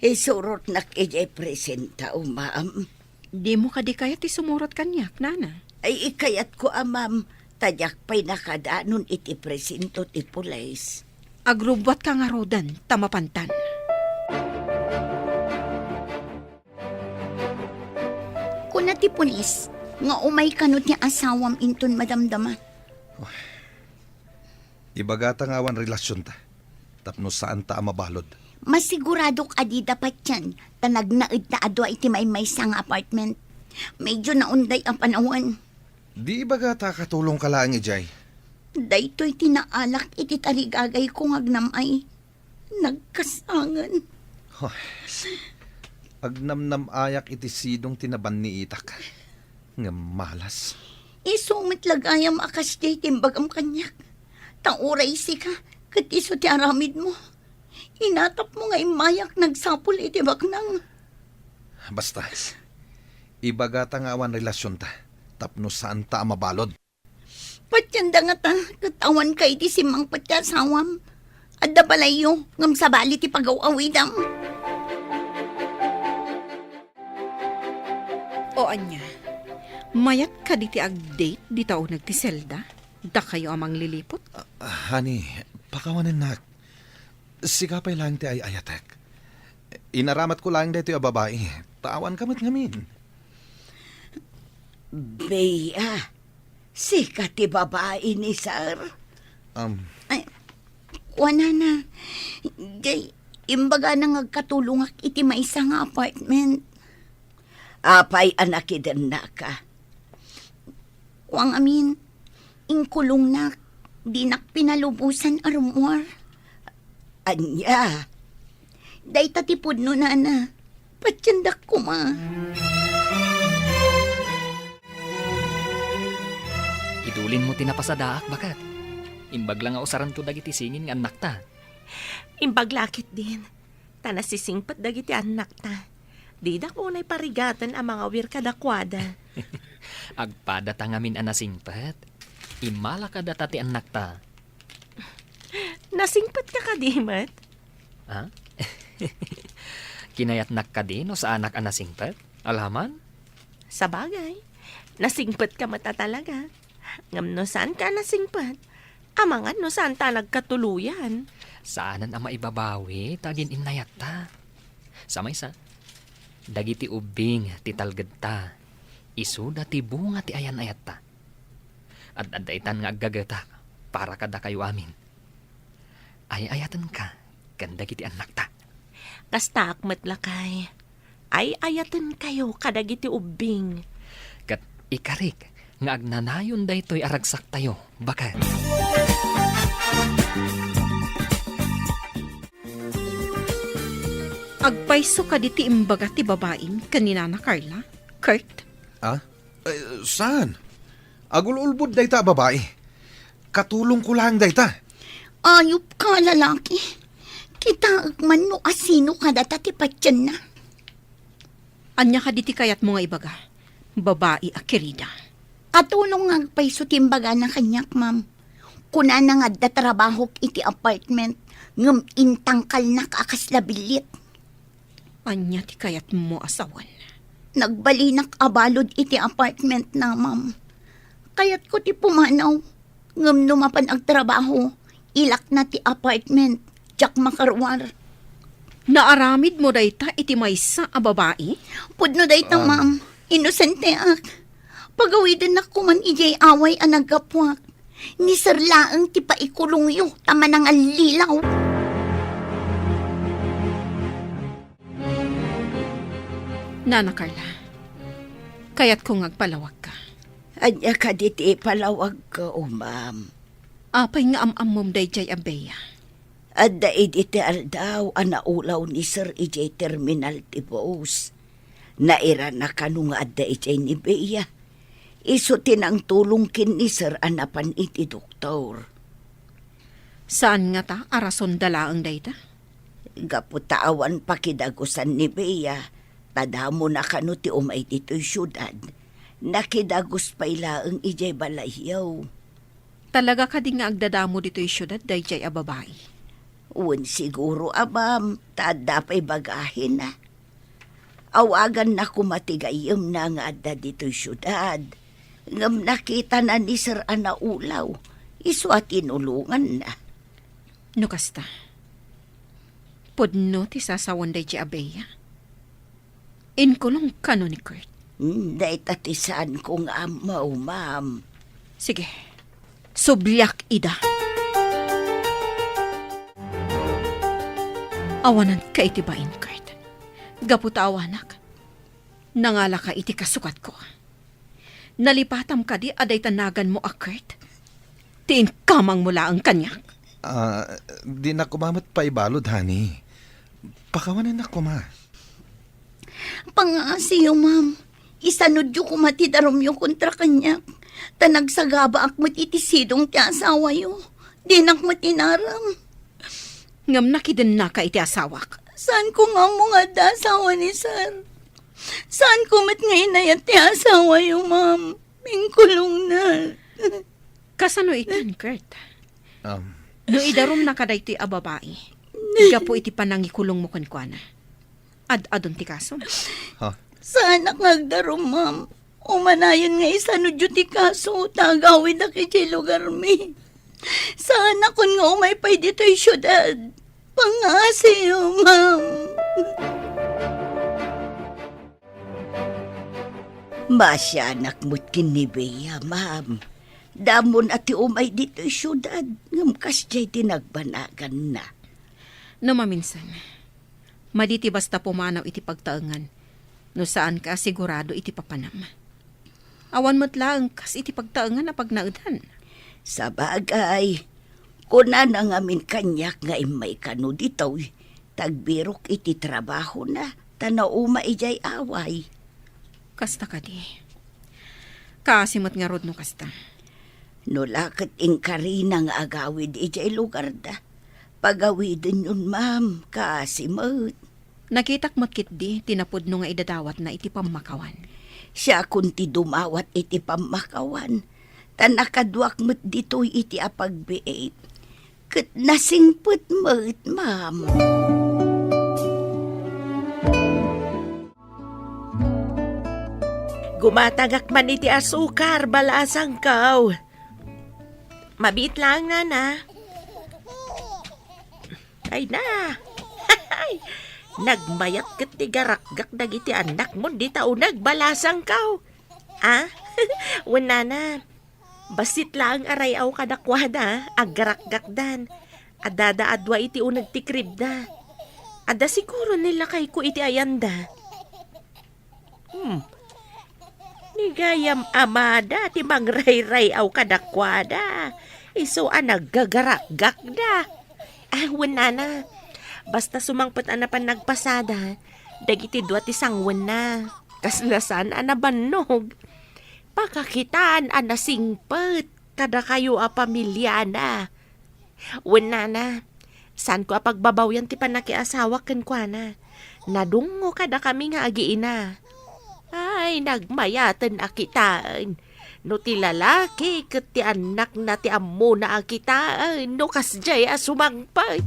Surot nak ijay presenta, ma'am. Di mo kadi kayat ti sumurot kanyak, nana. Ay ikayat ko, ma'am. Tadyak pa'y nakadaanon iti presinto ti pulis. Agrubwat ka nga rodan, tamapantan. Kuna ti pulis, nga umay kanot ni asawam inton madamdama. Ibagata nga awan relasyon ta. Tapno saan ta mabalod. Masigurado ka di dapat yan, tanagnaid na adwa iti may sang apartment. Medyo naunday ang panawan. Di ibagata katulong ka lang ijay. Daytoy tinaalak iti tarigagay kong agnamay. Nagkasangan. Agnamnam ayak iti sidong tinaban ni itak. Nga malas. Isumit lagayam akas jay timbagam kanyak. Tauray si ka, kat iso ti aramid mo. Inatap mo nga imayak nagsapul iti baknang. Basta, ibagata nga awan relasyon ta. Tapno saan ta mabalod. Patyanda nga ta, katawan ka iti simang patyasawam. Adda balayo, ngam sabali ti pagaw-awidam. O anya, mayat ka di ti ag-date di tao nagtiselda? Da kayo amang lilipot? Honey, pakawanan na. Sigapay lang ti ay ayatek. Inaramat ko lang dito yung babae. Tawan kamat ngamin. Bea, sika ti babae ni Sir. Wana na. Jay, imbaga na ngagkatulungak iti maisa nga apartment. Apay anak idan na ka. Wang amin, ingkulong na, di nak pinalubusan arumor. Anya, Day tatipod no na. Patyandak ko ma. Idulin mo tinapasadaak bakat. Imbag lang nga usaran to dagiti singin nga anak ta. Imbaglakit din. Tanasisingpat dagiti anak ta. Di da ko na'y parigatan ang mga wir kadakwada. Agpada ta ngamin anasingpat. Imala ka data ti anak ta. Nasingpat ka kadimat? Ha? Kinayatnak ka din o sa anak anasingpat? Alaman? Sa bagay, nasingpat ka mata talaga. Ngam no saan ka nasingpat? Amangan no saan ta nagkatuluyan? Saanan ang maibabawi, tagin inayat ta. Sa maysa, dagiti ubing ti talged ta. Isuda ti bunga ti ayan ayat ta. At adaitan nga aggagata para kada kayo amin. Ay-ayatan ka, ganda kiti anak ta. Kasta akmat lakay. Ay ayatan kayo kadagiti ubing. Kat ikarik, nga agnanayon daytoy aragsak tayo, bakat. Agpaiso ka di ti imbaga ti babaeng kanina na Carla? Kurt? Saan? Agululbod dayta babae. Katulong ko lang dayta. Ayop ka lalaki. Kita man no asino ka data ti patyan na. Anya ka di ti kayat mo nga ibaga? Babae akirida. Atulong nga paiso timbaga na kanyak, ma'am. Kuna na nga da trabaho iti apartment, ngam intangkal na kakaslabilit. Anya ti kayat mo asawan. Nagbalinak abalod iti apartment na, ma'am. Kayat ko ti pumanaw, ngam numapan ang trabaho, ilak na ti apartment, jak makarwar. Naaramid mo dayta iti maysa a babae? Pudno dayta, ma'am. Inosente ak. Pagawidan na kuman ijay away ang nagkapwak. Ni Sir Laang ti paikulong yu, tama ng alilaw. Nana Carla, kayat kong agpalawag ka. anya ka diti palawag ka, ma'am. Apay nga amam dayjay abeya. Adda iti aldaw anaulaw ni Sir ijay terminal ti Boos. Naira na kanu nga adda ijay ni Bea. Iso tinang tulong kin ni Sir anapan iti doktor. Saan nga ta arason dalaang dayta? Gaputaawan pakidagusan ni Bea. Tadamo na kanu ti umay dito'y syudad. Nakidagos pa ilaang ijay balayyaw. Talaga ka di nga agdadamo dito'y syudad dayjay a babae. Uwan siguro, abam, tada pa'y bagahin na. Awagan na kumatigayam na nga adda dito'y syudad. Ngam nakita na ni Sir anaulaw, iso at inulungan na. No kasta. Podno ti sasawan dayjay abeya. Inkulong kano ni Kurt. Day tatisan kong amaw, ma'am. Sige, sublyak ida. Awanan ka iti bain, Kurt. Gaputa awanak. Nangala ka iti kasukat ko. Nalipatam ka di aday tanagan mo a Kurt. Tiin kamang mula ang kanyak. Di na kumamat pa ibalod, honey. Pakawanan na kuma. Pangasiyo, ma'am. Isanod yu kumatidarom yung kontra kanya. Tanagsagaba ak mo't itisidong ti asawa yo. Dinak mo't inaram. Ngam nakiden na ka iti asawak. Saan ko nga mga da asawa ni sir? Saan ko mat nga inayat ti asawa yo, ma'am? Mingkulong na. Kasano itan, Kurt? Um, No idarom na kaday ti a babae. Iga po iti panangikulong mo kankwana. Adon ti kaso. Saan nagdarom, ma'am? Umanayon nga isa no ti kaso, tagawid na kiti lugar mi. Saan akon nga umay pay dito'y syudad? Pangasiyo, ma'am. Masya anak mo't kinibeya, ma'am. Damon ati umay dito'y syudad. Ngamkas jay tinagbanagan na. No maminsan, maditi basta pumanaw iti pagtaengan. No saan ka sigurado iti papanam. Awan mo't lang kas iti pagtaengan na pagnaudan. Sa bagay, kuna na ngamin kanyak nga imay kano dito, tagbirok iti trabaho na, tanauma ijay away. Kasta ka di. Kasimot nga rod no kasta. No lakit ingkari ng agawid ijay lugar da. Pagawidin yun, ma'am, kasimot. Nakitak mo't kit di, tinapod no nga idadawat na iti pamakawan. Siya kunti dumawat iti pamakawan. Tanakadwak mo't dito'y iti apagbiit. Kat nasingput mo't, ma'am. Gumatagak man iti asukar, balasang kaw. Mabit lang na na. Ay na. Ay, nagmayat kat ti garakgak dagiti anak mo di tao nagbalasang kaw. Ah? Wala na. Basit lang aray aw kadakwada, aggarakgakdan. Adada adwa iti unag tikrib da. Ada siguro nila kay ko iti ayanda. Nigayam amada ti mangray-ray aw kadakwada. Iso naggagarakgak da. Wala na. Basta sumangpot anapan nagpasada, dagiti dua ti sangwen na. Kaslasan anabannog. Pakakitaan anasingpet, kada kayo a pamilya na. Wala na. San ko apagbabawyan ti panakiasawa kenkwana. Nadungo kada kami nga agiina. Ay, nagmayatan akitaan. No ti lalaki ket ti anak na ti ammo na akitaan. No kasjay asumangpet.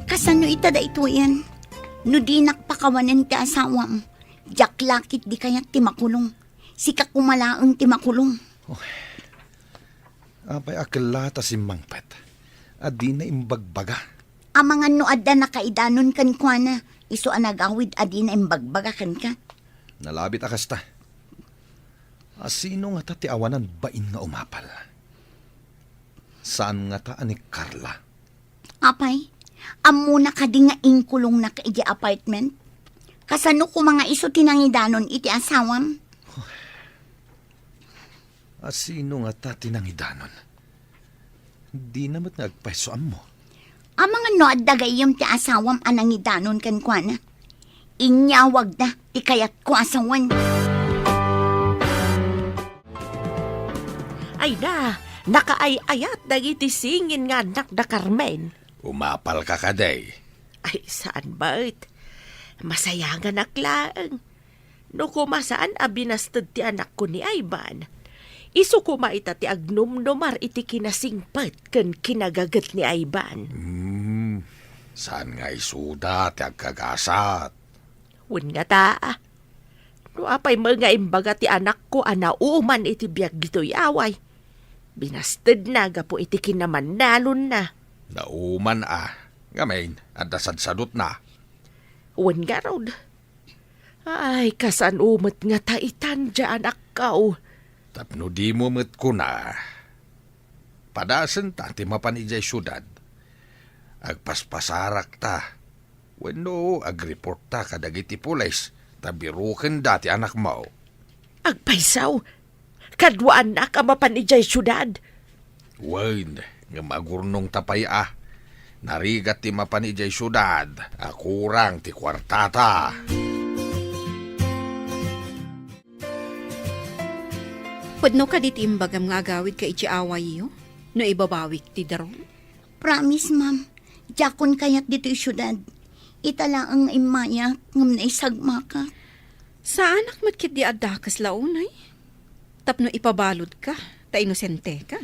Kasano itada ito yan? No di nakpakawanan ti asawam. Jak lakit di kayat ti makulong. Sikak kumalaang ti makulong. Apay akalata si Mangpet. Adi na imbagbaga. Amangan no adda nakaidanon kan kwa na. Iso anagawid adi na imbagbaga kan ka. Nalabit akasta. Asino nga ta ti awanan bain nga umapal? Saan nga ta ani Carla? Apay, amo na kadi nga ingkulong na kaigi apartment? Kasano ko mga iso tinangidanon iti asawam? Asino nga ta tinangidanon? Di namat nagpaisoan mo. Ang mga no adda gayom ti asawam anangidanon kan kwa na. Inyawag na, ikayat ko asawan. Ay na, nakaayayat dagiti singin nga anak da Carmen. Umapal ka kaday. Ay, saan ba't? Masayangan aklaan. No kumasaan abinastad ti anak ko ni Ivan. Isu kumaita ti agnumnumar iti kinasingpat ken kinagagat ni Ivan. Saan nga isuda ti agkagasat? Wen nga taa. No apay mga imbaga ti anak ko anauman iti biag dito'y away. Binastad na gapo iti kinamanalon na. Nauman Ngamain, adasad-sadot na. Wen nga rod. Ay, kasan umat nga taitan dyan akaw. Tapno di mo met ko na. Padasan ta ti mapanijay syudad. Agpaspasarak ta. Wenno agreport ta kadagiti pulis. Tabiruken dati anak mo. Agpaisaw. Kadwaan na ka mapanijay syudad. Wen, nga magurnong tapay Narigat ti mapanijay syudad. Akurang ti kwartata. Pudno ka dit imbagam nga agawid ka iti away yo? No ibabawik ti daron? Promise, ma'am. Jakon kayat dito syudad. Itala ang imaya ngam na isagma ka. Sa anak matkit di adakas launay? Tapno ipabalod ka, ta inosente ka.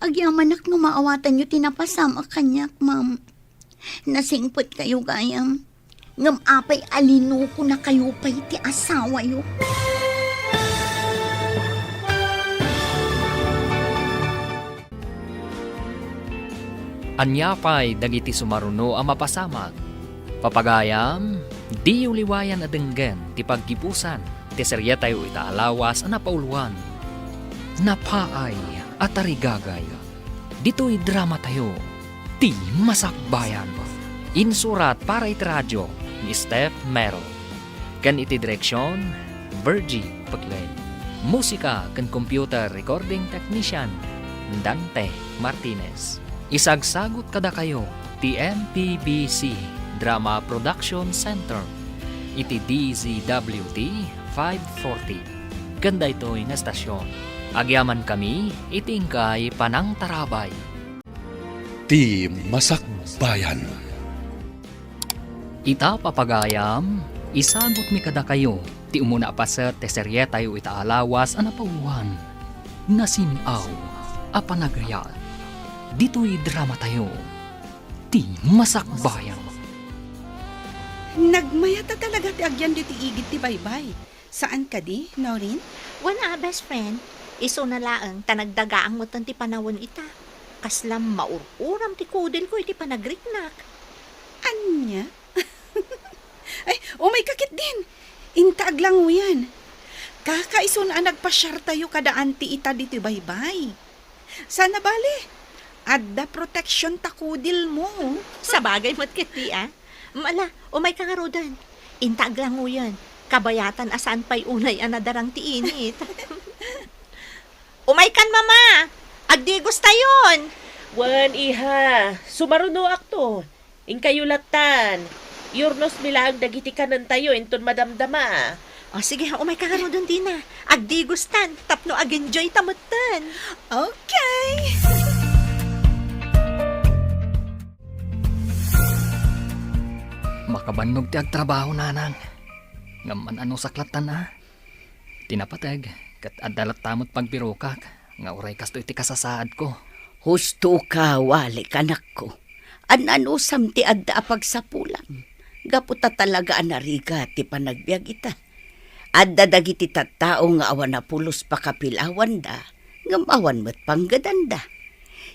Agyamanak no maawatan nyo tinapasama kanyak, ma'am. Nasingpot kayo gayam. Ngam apay alino ko na kayo pa'y ti asawa yo. Anyapay dagiti sumaruno ang mapasamag. Papagayam, di uliwayan adenggen ti paggipusan, ti serya tayo itaalawas ang napauluan. Napaay at arigagay. Dito'y drama tayo, ti masakbayan. Insurat para iti radyo ni Steph Mero. Kan iti direksyon, Virgie Paglen. Musika kan computer recording technician, Dante Martinez. Isagsagot kada kayo, ti MPBC Drama Production Center, iti DZWT 540. Ganda ito'y nga stasyon. Agyaman kami, itingkay panang tarabay. Ti Masakbayan. Ita papagayam, isagot mi kada kayo, ti umuna pa sa teserye tayo itaalawas anapauluan. Nasinaw, apanagayat. Dito'y drama tayo, ti masakbayan. Nagmayata talaga ti agyan di ti igit ti baybay. Saan ka di, Naurin? Wala, best friend. Iso na laang tanagdagaang mo ti panawon ita. Kaslam maururam ti kudil ko iti panagriknak. Anya? Ay, may kakit din. Intaag lang mo yan. Kakaiso na nagpasyar tayo kadaan ti ita di ti baybay. Sana bali. Adda protection takudil mo. Sa bagay mo't kiti, ah. Mala, umay ka nga rodan. Intag lang mo yan. Kabayatan asan pa'y unay anadarang ti init. Umay kan, mama! Agdigos tayon! Wan, iha. Sumaruno akto. Inkayulatan. Yurnos milaang dagiti kanan tayo inton madamdama. O sige, umay ka nga rodan din, ah. Agdigos tan. Tapno ag-enjoy tamutan. Okay. Makabannog ti agtrabaho nanang. Ngaman ano saklatan na. Tinapatag, kat adalat tamot pagpirukak. Nga uray kasto iti kasasaad ko. Husto ka, wali kanak ko. Ano sam ti adda pagsapulan. Gaputa talaga anariga ti panagbiag ita. Adda dagiti tattao nga awan na pulos pakapilawan da. Ngam awan mo't panggadanda.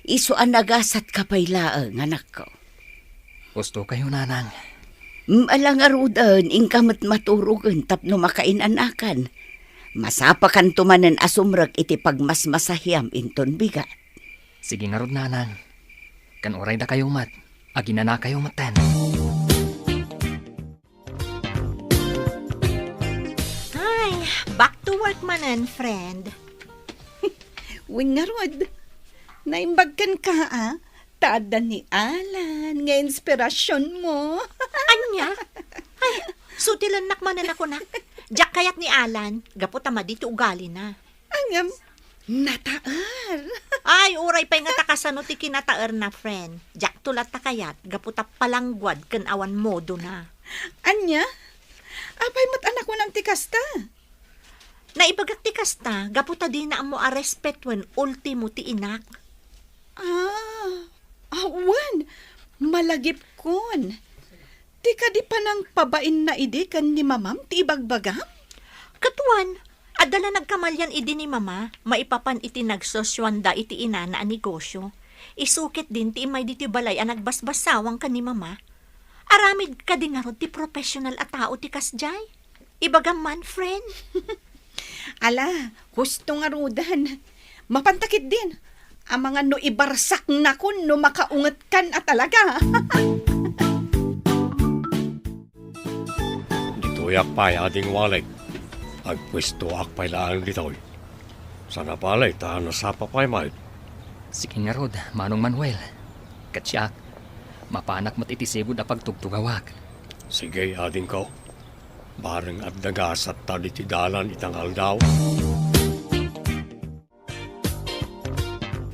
Iso anagasat kapaylaang anak ko. Gusto kayo nanang. Alang arudan, ingkamot maturugan tapno makainanakan. Masapakan tumanan asumrag iti pagmasmasahiyam inton bigat. Sige nga rod nanang. Kan oray da kayo mat. Agina na kayo maten. Ay, back to work manan, friend. Wing nga rod. Naimbagkan ka, ah. Tada ni Alan, nga inspirasyon mo. Anya? Ay, sutilan nakmanan ako na. Diyak kayat ni Alan, gaputama dito ugali na. Angam, nataar. Ay, uray pa'y nga takasano ti kinataer na, friend. Diyak tulat ta kayat, gaputa palangguad kan awan modo na. Anya? Apay mat anak mo ng tikasta. Naibagak ti kasta, gaputa din na mo a respetwen ultimo ti inak. Awan, malagip kon. Di ka di pa nang pabain na idi kan ni mamam ti ibagbagam? Katuan, adala nagkamalyan idi ni mama, maipapan iti nagsoswanda iti ina na negosyo. Isukit din ti imay diti balay ang nagbasbasawang ka ni mama. Aramid ka din nga rod ti professional a tao ti kasjay. Ibagam man, friend. Ala, gusto nga rudan. Mapantakit din. Ang mga no ibarsak na kun no makaungat kan at talaga. Dito'y akpay ading walay. Agpwesto akpay laang dito'y. Sana palay ta nasapa pa'y may. Sige nga rod, Manong Manuel. Katsyak, mapanak mat itisigod a pagtugtugawak. Sige ading ko. Bareng at nagasat ta diti dalan itang aldaw.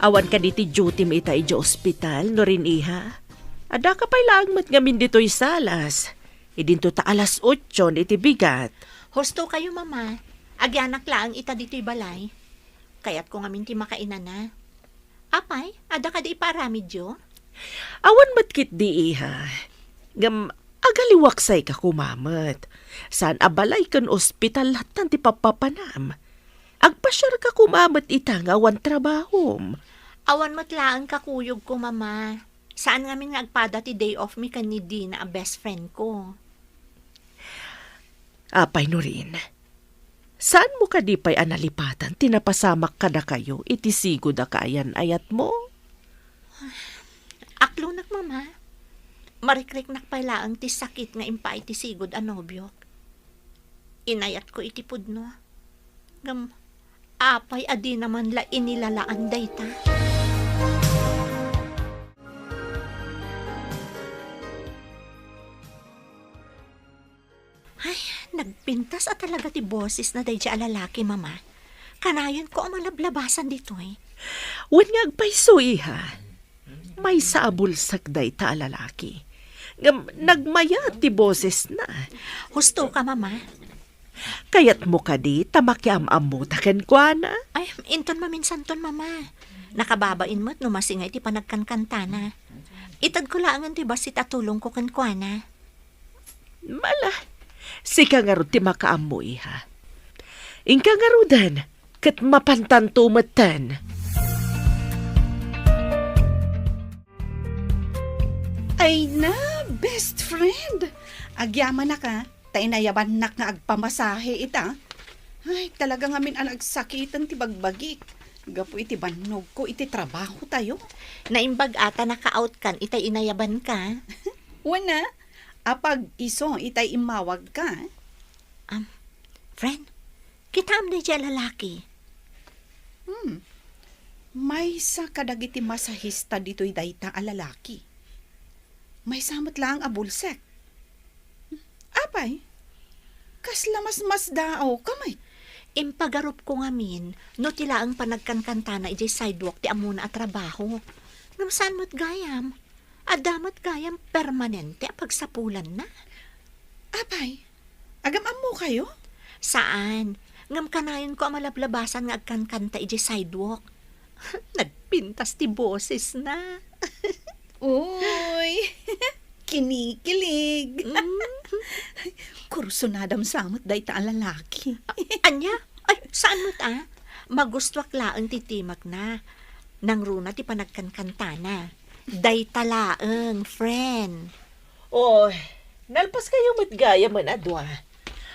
Awan ka diti duty mi ita iti ospital, no rin iha. Ada ka pa'y lang mat ngamin dito'y salas. Idinto ta alas 8 iti bigat. Husto kayo, mama. Agyanak laang ita dito'y balay. Kaya't ko ngamin ti makainan na. Apay, ada ka di iparamidyo? Awan matkit di iha. Ngam, agaliwaksay ka kumamat. Saan abalay kan ospital lahat ti papapanam. Agpasyar ka kumamat ita nga awan trabahom. Awan matlaang kakuyog ko, mama. Saan ngamin nga agpada ti day off mi kan ni Dina, a best friend ko? Apay no rin. Saan mo ka di pa'y analipatan? Tinapasamak ka na kayo, itisigo da kayan ayat mo? Aklunak, mama. Marikrik nakpailaang ti sakit nga impa iti sigod anobyok. Inayat ko iti pudno. Gam, apay adi naman la inilalaan dayta. Ay, nagpintas at talaga ti boses na day siya lalaki, mama. Kanayon ko ang malablabasan dito eh. Wan nga agpayso iha. May saabulsak day ta lalaki. Nagmaya ti boses na. Husto ka, mama. Kayat mo ka di, tamakiam-am mo taken kwa na. Ay, inton maminsanton, mama. Nakababain mo't numasingay ti panagkankanta na. Itad ko laangan ti basit at tulong ko kankwa na. Mala, sika nga ro ti makaam mo iha. Ingka nga ro dan, kat mapantanto matan. Ay na, best friend. Agyaman na ka, tay nayaban nak nga agpamasahe ita. Ay, talaga ngamin ang agsakitan ti bagbagik. Gapo iti banog ko, iti trabaho tayo. Naimbag ata naka-out kan, itay inayaban ka. Wana, apag iso, itay imawag ka. Friend, kita am na dyan lalaki. May sa kadagiti masahista dito'y dayta a lalaki. May samot lang abulsek. Apay, kasla mas dao kamay. Impagarup ko ngamin, no tila ang panagkankanta na ijay sidewalk ti amuna at trabaho. Ngamsan mo't gayam, adamat gayam permanente pagsapulan na. Apay, agam-am mo kayo? Saan? Ngam kanayon ko ang malablabasan nga agkankanta ijay sidewalk. Nagpintas ti boses na. Uy, kinikilig. Kurso nadam samot day ta ang lalaki. Anya? Ay, saan mo ta? Magustwak laang titimag na. Nang runa ti panagkankanta na. Day talaang, friend. Oy, nalpas kayo matgaya man adwa.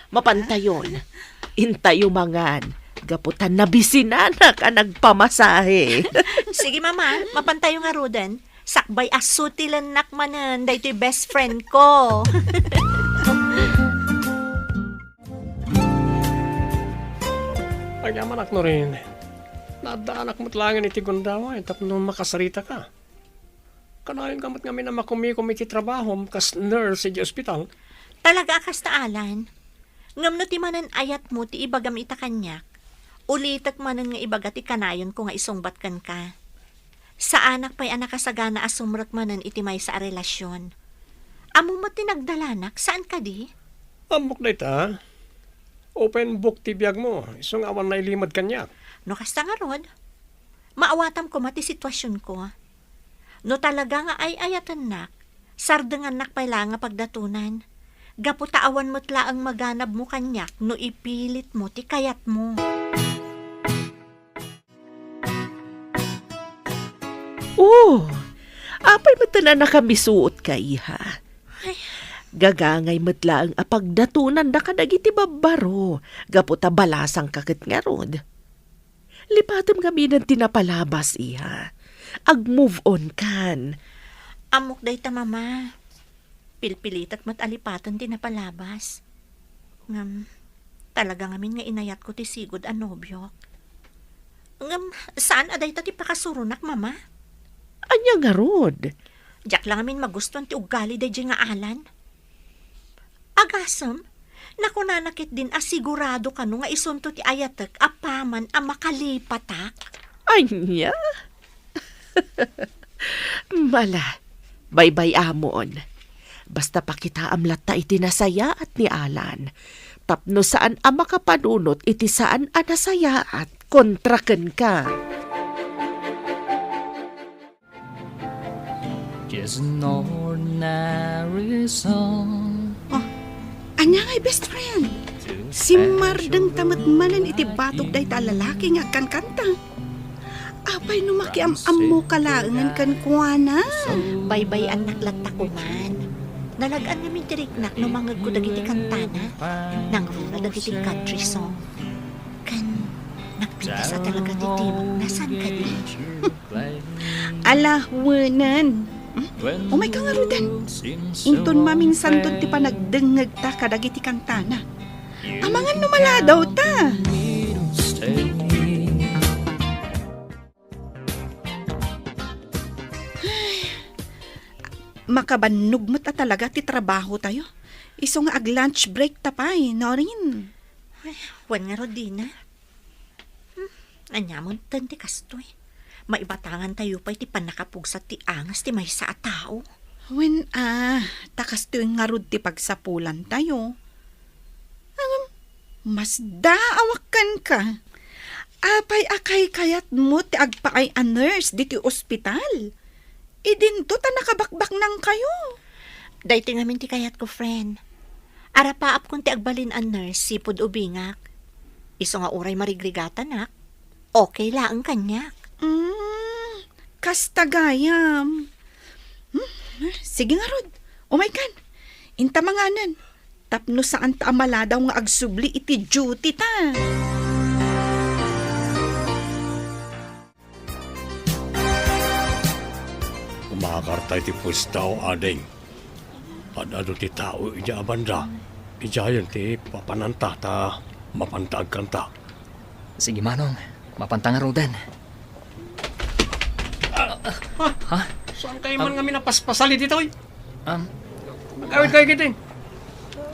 Mapantayon, intayo mangan. Gaputan na bisinanak ang nagpamasahe. Sige, mama, mapantayo nga roden. Sakbay asutilan nakmanan, day to'y best friend ko. Agyaman no rin. Nadaanak mo't langan iti gundawa, tapno makasarita ka. Kanayon kamat kami na makumikom iti trabaho, kas nurse iti ospital. Talaga akas taalan. Ngam no ti manan ayat mo ti ibagam ita kanyak. Ulitak manan nga ibaga ti kanayon ko nga isungbat kan ka. Sa anak pa'y anak kasagana asumrak manan iti may sa relasyon. Amo mo tinagdalanak, saan ka di? Amok na ita. Open book ti biyag mo. Isong awan na ilimad kanyak. No kasta nga rod. Maawatam ko mati sitwasyon ko. No talaga nga ay ayatan nak, sardengan nak pala nga pagdatunan. Gaputaawan mo't laang maganab mo kanyak no ipilit mo ti kayat mo. Apay matanan na kami suot ka, iha. Gagangay matla ang apagdatunan na kadagiti babaro. Gaputa balasang kakit nga rod. Lipatam kami ng tinapalabas, iha. Ag-move on kan. Amok day ta, mama. Pilpilit at matalipatan tinapalabas. Ngam, talaga ngamin nga inayat ko ti sigod a nobyok. Ngam, saan aday ta ti pakasurunak, mama? Anya nga rod? Diyak lang amin magustuhan ti ugali day nga alan. Agasam, naku nanakit din asigurado ka no nga isunto ti ayatek apaman a makalipatak. Anya? Mala, baybay amon. Basta pakita amlat ta iti nasaya at ni Alan. Tapno saan ang makapanunot iti saan ang nasaya at kontraken ka. Just an ordinary song. Anya ngay best friend. Si Mardeng tamatmanan iti batog day ta lalaki nga kan kanta. Apay no makiam-am mo kalaangan kan kuana. Baybay ang naklatta ko man. Nalagaan namin diriknak no mangag ko dagiti kantana. Nang runa dagiti country song. Kan nagpinta sa talaga ti tibok. Nasaan ka di? Alawanan. Umay ka nga rudan. Inton maminsan doon ti pa nagdengag ta kadagiti kantana. Amangan numala daw ta. Makabanog mo ta talaga ti trabaho tayo. Iso nga ag-lunch break tapay, no rin. Wan nga Rodina. Anyamon tante kastoy. Maibatangan tayo pa iti panakapugsat ti angas ti maysa a tao. Wen takas to yung ngarud ti pagsapulan tayo. Mas daawakan ka. Apay akay kayat mo ti agpaay a nurse di ti ospital. Idinto ta nakabakbak nang kayo. Dahiti ngamin ti kayat ko, friend. Arapaap kung ti agbalin ang nurse, sipod ubingak. Iso nga uray marigrigatan nak. Okay laang kanyak. Kastagayam. Sige nga rod. Umay-kan. Inta manganan. Tapno saan ta amala daw nga agsubli iti duty ta. Umakartay ti pustaw ading. Adado ti tao ija abanda. Ijayan ti papananta ta mapantag kanta. Sige manong, mapantang nga rodan. Ha? Saan kayo man kami napaspasali dito eh? Gawid kayo kitin.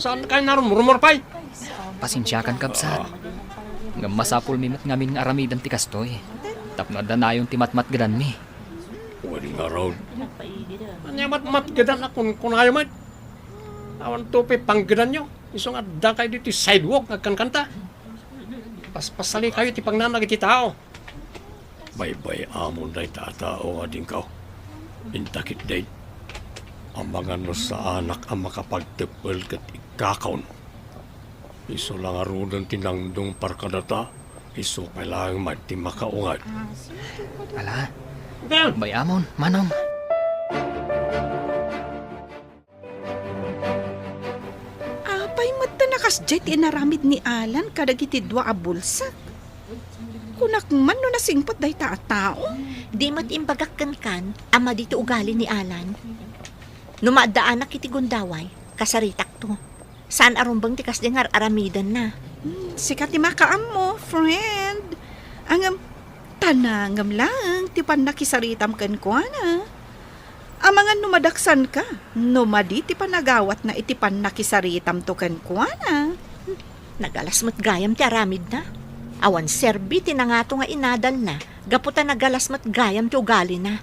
Saan kayo narumurumor pa'y? Pasensyakan kabsat. Nga masapul mimot ngamin nga aramidan ti kastoy. Tapno danayon ti matmat gadan mi. Wali nga raw. Anya mat gadan na kung ayaw mat. Awan tupi pang gadan nyo. Iso nga da kayo dito sidewalk nagkankanta. Paspasali kayo ti pangnanag iti tao. Baybay amon day tatao nga din kao. Intakit day. Ang mga no sa anak ang makapagtepel kat ikakaw no. Iso lang arudan tinangdong parkadata. Iso kailangan mati makaungat. Ala, bayamon, manong. Apay mata nakas jet inaramid ni Alan kadagiti dua a bulsa. Kunak man no nasingpot day ta tao. Di mat imbagakkan kan, ama dito ugali ni Alan. Numaadaan na kiti gundaway, kasaritak to. Saan arumbang tikas dengar aramidan na. Sikat ti makaam mo, friend. Ang tanangam lang, ti pan nakisaritam kan ko na. Amangan numadaksan ka, numadi ti panagawat na iti pan nakisaritam to kan ko na. Nagalasmat gayam ti aramid na. Awan serbi ti nangato nga inadal na, gaputa nagalasmat gayam ti ugali na.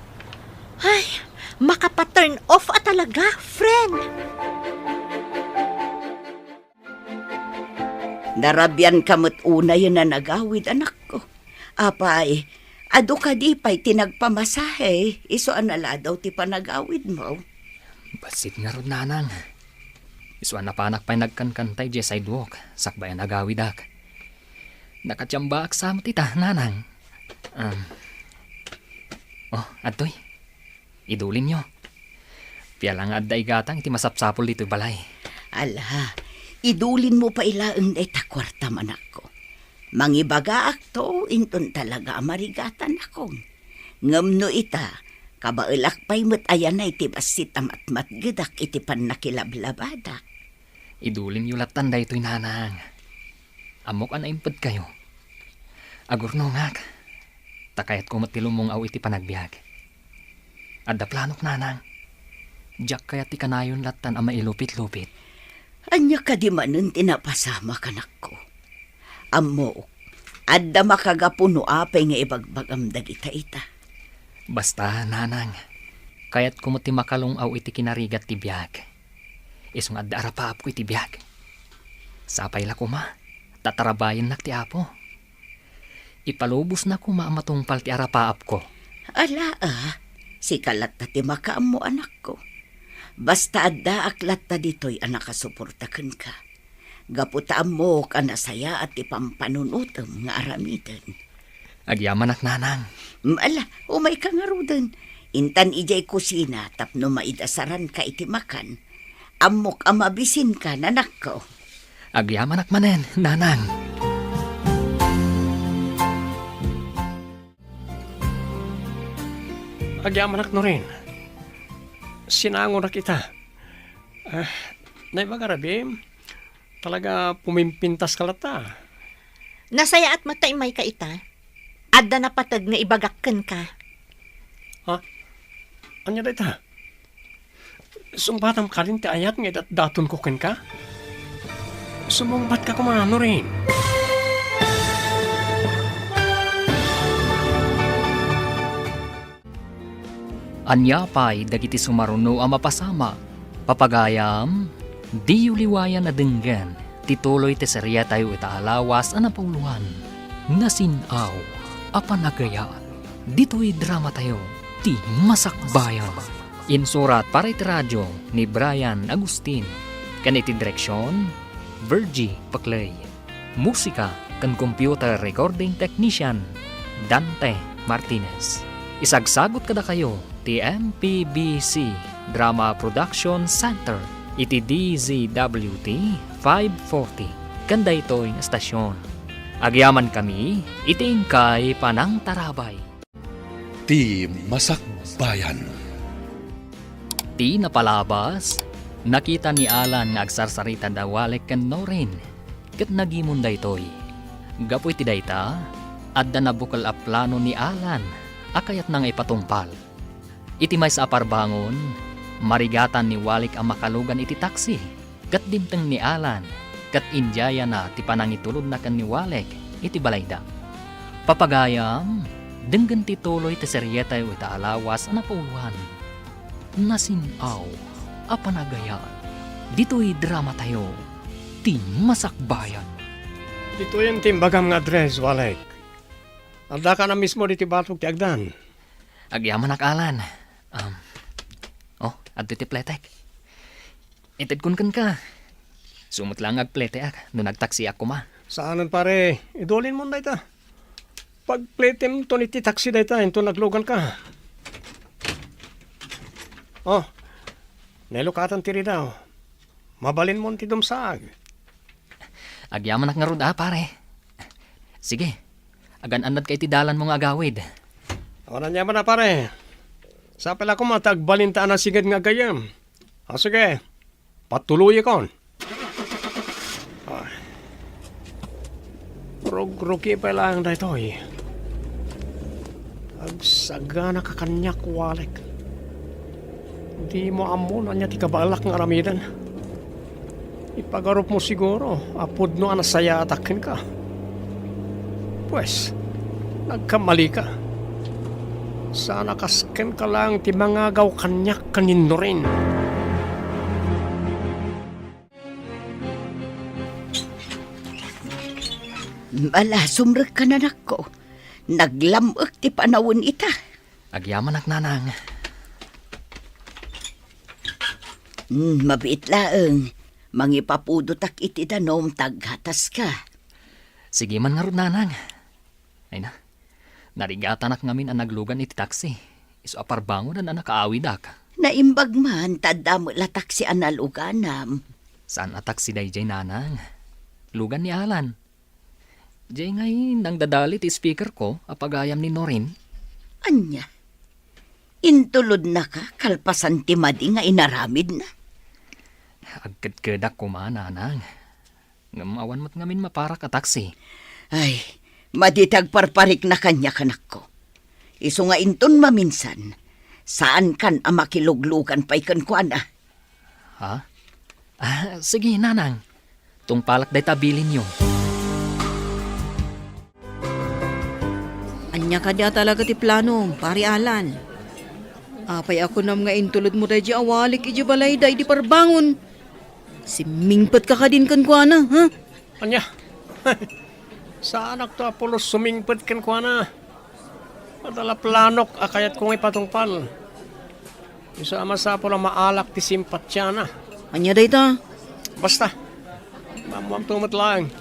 Ay, makapa-turn off talaga, friend. Narabyan kamot una yun na nagawid, anak ko. Apay, ado ka di pa'y tinagpamasahe. Iso anala daw ti panagawid mo. Basit nga ron nanang. Isuan na panak pa'y nagkankantay di sidewalk. Sakbayan nagawidak. Nakatyamba aksamo tita, nanang. Adoy. Idulin nyo. Pialang adday gatang iti masapsapol dito balay. Ala, idulin mo pa ilaang day takwarta manak ko. Mangibaga akto, inton talaga amarigatan akong. Ngam no ita, kabailak pa'y mat ayan na iti basit amat gedak iti pan nakilablabada. Idulin nyo latan da ito'y nanang. Amok anaimpad kayo. Agurno ngak. Takayat ko matilumong aw iti panagbiag. Adda planok nanang. Diyak kaya ti kanayon latan ang mailupit-lupit. Anya ka di manun tinapasama kanak ko. Amo, adda makagapuno apay nga ibagbagam dagita ita. Basta, nanang, kaya't kumuti makalungaw iti kinarigat ti biyag. Isong adda arapaap ko iti biyag. Sapay la kuma, tatarabayan nak ti apo. Ipalubos na kuma matungpal ti arapaap ko. Ala si kalat na ti makaam mo anak ko. Basta adda aklat ta dito'y anak kasuportakan ka. Gaputaan mo ka na saya at ipampanunutom nga aramitan. Agyaman ak nanang. Ala, umay ka nga rudan. Intan ijay kusina tapno maidasaran ka iti makan. Amok amabisin ka nanak ko. Agyaman ak manen, nanang. Agyaman ak no rin. Sinango na kita. Naibagarabi, talaga pumimpintas ka lata. Nasaya at mataimay ka ita. Adda na patag nga ibagakkan ka. Anya da ita? Sumbatam ka rin ti ayat nga daton ko ken ka? Sumumbat ka kumano rin. Anya pa'y dagiti sumaruno ang mapasama. Papagayam, di yuliwayan na denggan. Tituloy ti serya tayo itaalawas ang napuluhan. Nasinaw, apanagayaan. Dito'y drama tayo, ti masakbayan. Insurat para iti radyo ni Brian Agustin. Kaniti direksyon, Virgie Paclay. Musika kan computer recording technician, Dante Martinez. Isagsagot kada kayo, ti MPBC Drama Production Center, iti DZWT 540. Kanda ito'y estasyon. Agyaman kami, itingkay panang tarabay. Ti Masakbayan. Ti napalabas, nakita ni Alan nga agsarsarita dawalek ken Norin. Ket nagimon daytoy. Gapoy ti dayta, adda na bukal a plano ni Alan, akayat nang ipatumpal. Iti may sa aparbangon, marigatan ni Walik ang makalugan iti taksi. Kat dimteng ni Alan, kat injaya na ti panangitulod na kan ni Walik iti balayda. Papagayam, denggan ti tuloy ti seryeta yu itaalawas na napuluhan. Nasinaw, apanagayaan. Dito'y drama tayo, ti masakbayan. Dito yung timbagam nga address, Walek. Alda ka na mismo diti batok ti agdan. Agyaman ak Alan. Adto ti pletek. Itid kun ka. Sumot lang agplete ak, no nagtaksi ako ma. Saanan pare, idolin mo na ita. Pag pletem to ni ti taxi da ita, ito naglogan ka. Nelukatan tiri daw. Mabalin mo ti dumsag. Agyaman ak nga rod pare. Sige, agan-anad kay ti dalan mong agawid. Awan niya na pare. Sa pala ko matagbalintaan na sigad nga gayam. Sige, patuloy kon. Rog-rogi pa lang na ito eh. Agsaga na kakanyak Walek. Di mo amo na niya ti kabalak ng aramidan. Ipagarup mo siguro, apod no anasaya atakin ka. Pues, nagkamali ka. Sana kasken ka lang ti mga gaw kanyak kanino rin. Bala, sumrek ka na nako. Naglamok ti panawon ita. Agyaman ak nanang. Mabit laeng. Mangipapudotak iti danom taghatas ka. Sige man nga rod nanang. Ay na, narigatan ak ngamin ang naglugan iti taksi. Iso aparbangon na nakaawid ak. Naimbag man, tadam latak si analuganam. Saan atak si Dayjay nanang? Lugan ni Alan. Jay ngay nang dadali ti speaker ko, apagayam ni Norin. Anya? Intulod na ka, kalpasan ti madi nga inaramid na. Agkad-kadak ko man, nanang. Ngamawan mo't ngamin maparak a taksi. Ay, maditag parparik na kanya kanak ko. Iso nga inton maminsan, saan kan ang makiluglugan pa'y kankwana? Ha? Sige, nanang. Tungpalak day tabilin nyo. Anya ka dia talaga ti plano, pari Alan. Apay ako nam nga intulod mo tayo di awalik iji balay day di parbangon. Simingpat ka din kan kuana, ha? Anya, sa anak to Apolos sumingpad kan kwa na. Madala planok akayat kong ipatungpal. Isa masapol ang maalak ti simpatya na. Anya day ta? Basta, mamuam tumot lang.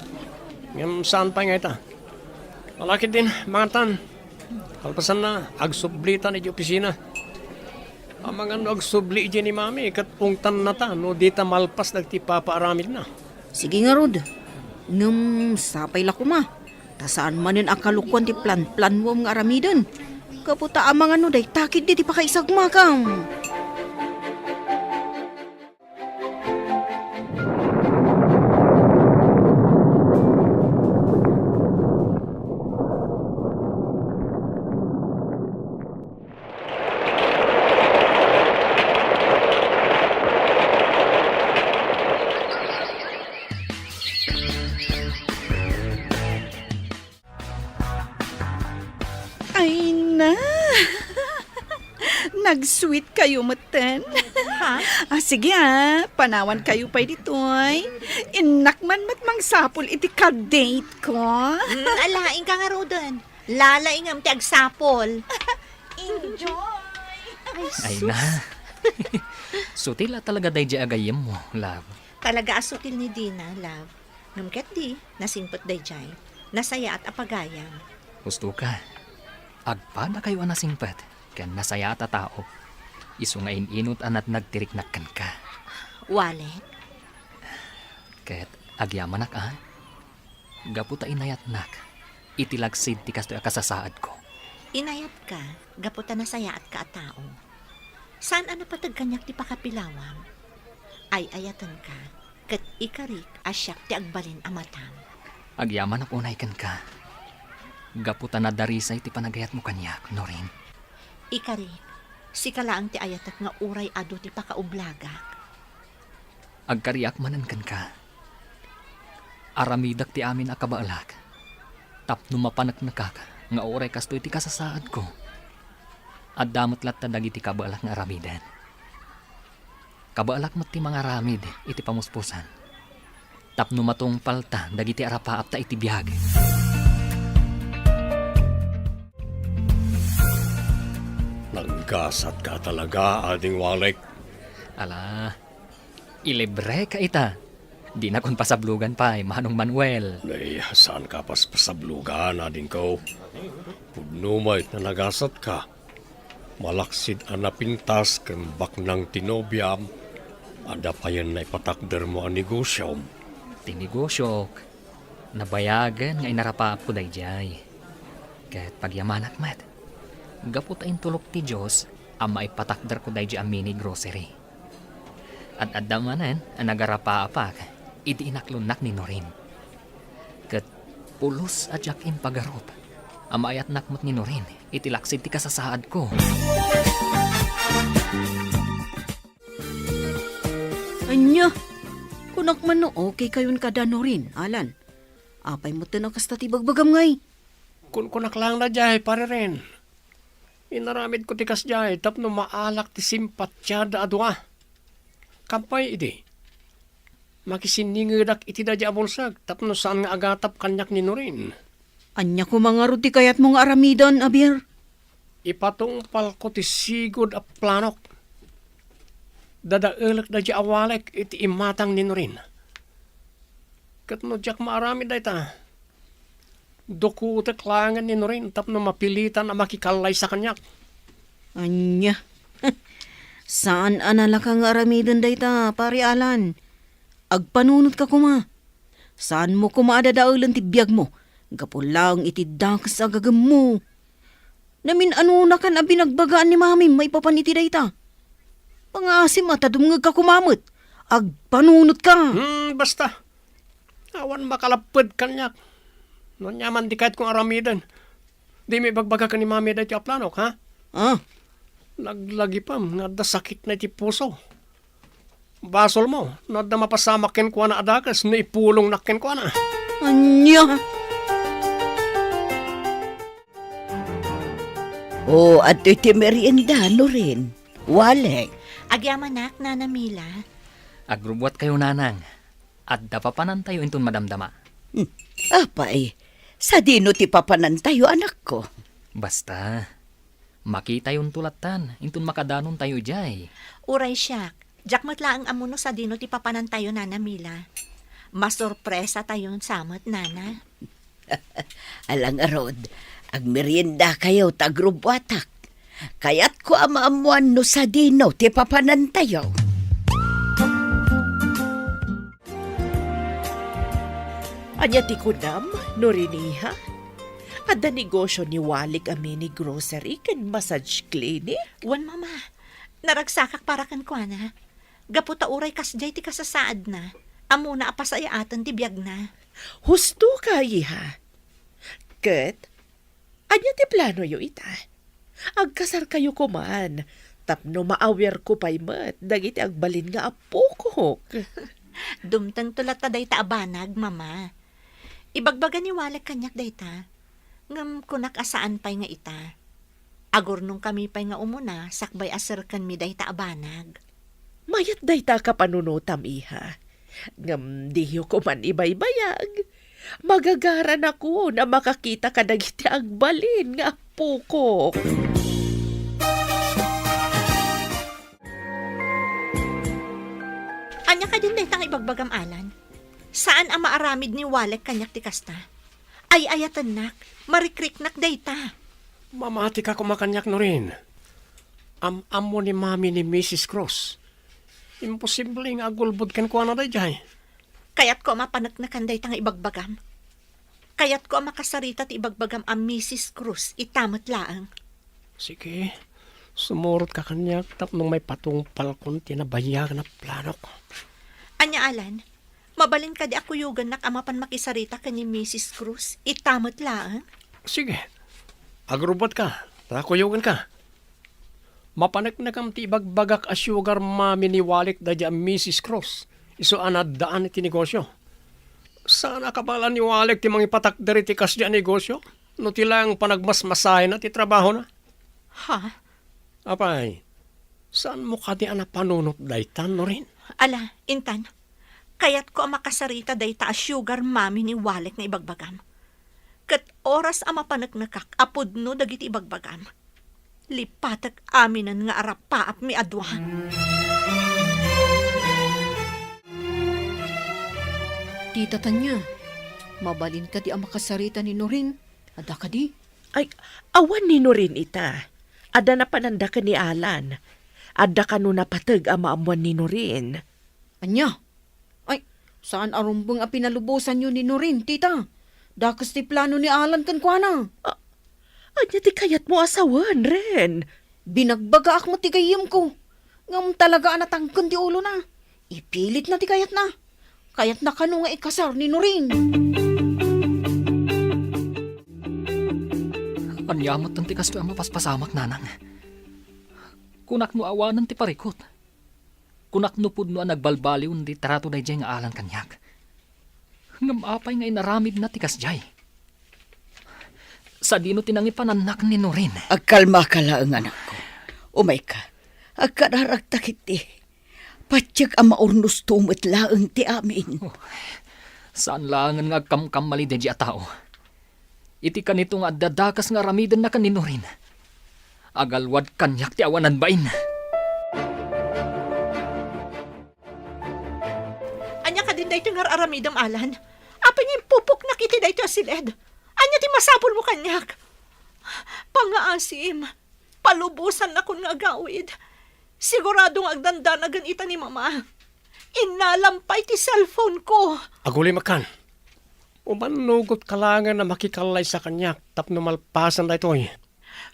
Ngam saan pa nga ita. Malaki din, mga tan. Kalpasan na, agsublitan iti opisina. Ang mga agsubli iti ni mami, kat pungtan na ta, no di ta malpas nagti papaaramid na. Sige nga Rod. Ngam sapay la kuma. Tasaan manin akalukuan ti plan-plan mo nga aramidan. Kaputa amang ano day takid di ti pakaisagmakam. Ay na! Nag-sweet kayo, matan. Ha? Sige panawan kayo pa dito ay. Inakman matmang sapol iti ka-date ko. Alaing ka nga Rodan. Lalaing ang ti agsapol. Enjoy! Ay na. Sutila talaga day di agayem mo, love. Talaga asutil ni Dina, love. Ngamkat di, nasingpot day jay. Nasaya at apagayam. Gusto ka. Agpada kayo anasingpat. Kan nasaya at tao. Isu nga inot anat nagtiriknakkan ka. Wallet? Ket agyaman nak gaputa inayat nak. Itilagsid ti kastoy akasasaad ko. Inayat ka, gaputa nasaya at ka at tao. Saan ano patag kanyak ti pakapilawam? Ay ayatan ka, ket ikarik asyak ti agbalin amatam. Agyaman ak unay kan ka. Gaputa na darisay ti panagayat mo kanyak, Norin. Ikarik, si kalaang ti ayatak nga uray ado ti pakaublagak. Agkariak manan kan ka. Aramidak ti amin akabaalak. Tapno mapanak nakak nga uray kastoy ti kasasaad ko. At damot lat ta dagiti kabaalak nga aramidan. Kabaalak mo ti mga aramid iti pamuspusan. Tapno matong palta dagiti arapaap ta iti biyag. Naggasat ka talaga, ading Walek. Ala, ilibre ka ita. Di na kon pasablugan pa Manong Manuel. Nay, saan ka pasablugan, ading ko? Pudnumay na nagasat ka. Malaksid anapintas kan baknang tinobyam. Ada pa yan na ipatakder mo ang negosyo. Tinigosyok. Nabayagan nga inarapaap ko dayjay. Kahit pagyamanak mat. Gapot ayin tulok ti Diyos ang maipatakder ko dayjay ang mini grocery. At adamanan ang nagarapaapak iti inaklunak ni Norin. Kat pulos adyak impagarop ang maayat nakmot ni Norin itilaksid ti kasasaad ko. Anya, kunak man no okay kayon kada Norin, Alan. Apay mo tinakas ta ti bagbagam ngay. Kunak lang na jay, pare rin. Inaramid ko tikas jay, tapno maalak ti simpatya da adwa. Kampay iti. Makisiningidak iti da jay abulsag, tapno saan nga agatap kanyak ni Norin. Anya ko mga ruti kayat mong aramidan, Abir. Ipatungpal ko ti sigod a planok. Dadaelak da jay awalek iti imatang ni Norin. Katno jak maaramid da ita. Dukutek langan ni Norin tapno mapilitan na makikalay sa kanyak. Anya. Saan anala kang aramidan dayta, pari Alan? Agpanunot ka kuma. Saan mo kumaadadaulan ti biyag mo? Gapulang iti dakas agagam mo. Namin ano na kan abinagbagaan ni mami maipapaniti dayta. Pangasim at adumngag ka kumamot. Agpanunot ka. Basta. Awan makalapad kanyak. Nyaman di kahit kong aramidan. Di may bagbaga ka ni mami dahil yung planok, ha? Naglagi pa, nada sakit na iti puso. Basol mo, nada mapasamakin ko na adakas, na ipulong nakin ko na. Anya. O, at iti merienda, no rin. Walek. Agyamanak, Nana Mila. Agrubwat kayo nanang. At dapapanan tayo intun madamdama. Apay, sa dino ti papanan tayo, anak ko. Basta, makita yung tulatan. Intun makadanon tayo jay. Uray siyak. Jak matlaang amuno sa dino ti papanan tayo, Nana Mila. Masorpresa tayon samot, Nana. Alang arod, ag merienda kayo tagrubwatak. Kaya't ko amaamuan no sa dino ti papanan tayo. Anya ti kunam, no riniha? Ada negosyo ni Walik amini grocery ken massage clinic? Wan, Mama. Naragsakak para kan kuana. Gaputa uray kasjay ti kasasaad na. Amuna apasaya atan ti biyag na. Husto ka, iha. Ket, anya ti plano yo ita? Agkasar kayo kuman. Tapno maawer ko pa'y mat. Dagiti agbalin nga apukok. Dumtang tulat ta day ta abanag, Mama. Ibagbaga ni Walek kanyak day ta. Ngam kunak asaan pa'y nga ita. Agor nung kami pa'y nga umuna, sakbay asar kan mi day ta abanag. Mayat day ta ka panunutam, iha. Ngam diyo ko man ibaybayag. Magagaran ako na makakita ka dagiti agbalin nga apukok. Anya ka din day tang ibagbagam alan. Saan ang maaramid ni Walek kanyak ti kasta? Ay ayatan nak, marikriknak day ta. Mamati ka kumakanyak no rin. Am-amo ni mami ni Mrs. Cross. Imposible nga agulbod kan kuha na day jay. Kaya't ko mapanaknakan day tang ibagbagam. Kaya't ko makasarita ti ibagbagam ang Mrs. Cruz itamat laang. Sige, sumurot ka kanyak tapno may patungpal kong tinabayag na plano ko. Anya Alan, mabalin ka di ako yugan nak amapan makisarita ka ni Mrs. Cruz itamat laang. Sige, agrubot ka, takuyugan ka. Mapanaknakam ti ibagbagak a sugar mami ni Walik da dya Mrs. Cross. Iso anad daan iti negosyo. Sana kabala ni Walik ti mga ipatak dari ti kas dya negosyo? No tilang panagmasmasahe na ti trabaho na? Ha? Apay, saan mo ka di panunot daytan no rin? Ala, Intan, kaya't ko makasarita day ta a sugar mami ni Walek na ibagbagam. Kat oras ang mapanaknakak apod no dagiti ibagbagam. Lipatak aminan nga arapaap mi adwan. Tita Tanya, mabalin ka di ang makasarita ni Norin. Ada ka di? Ay, awan ni rin ita. Ada na pananda ka ni Alan. Ada ka no napatag ang maamuan ni Norin. Anya? Ay, saan arumbang ang pinalubusan nyo ni Norin, tita? Dakas ti plano ni Alan kan kwa na. Anya ti kayat mo asawan ren. Binagbaga ak mo ti kayam ko. Ngam talaga anatangkan ti ulo na. Ipilit na ti kayat na. Kayat na kanu nga ikasar ni Norin. Anyamat ng tikas to ang mapaspasamak, nanang. Kunak no awanan ti parikot. Kunak no pudno ang nagbalbaliw di tarato day jay nga alan kanyak. Ngam apay nga inaramid na tikas jay. Sa dino tinangipananak ni Norin. Agkalma ka lang, anak ko. Umay ka. Agkararagtak iti. Patyag ang maurnos tumot laang ti amin. Saan langan nga kamkamali de a tao? Iti kanito nga dadakas nga ramidan na kanino rin. Agalwad kanyak ti awanan bain. Anya ka din day nga aramidam Alan. Apa niya pupok na kiti day asiled. Anya ti masapol mo kanyak. Pangaasim. Palubusan na kun nga gawid. Siguradong agdandanagan ita ni Mama. Inalampay ti cellphone ko. Aguli makan. Umanugot kalangan na makikalay sa kanyak tapno malpasan na ito eh.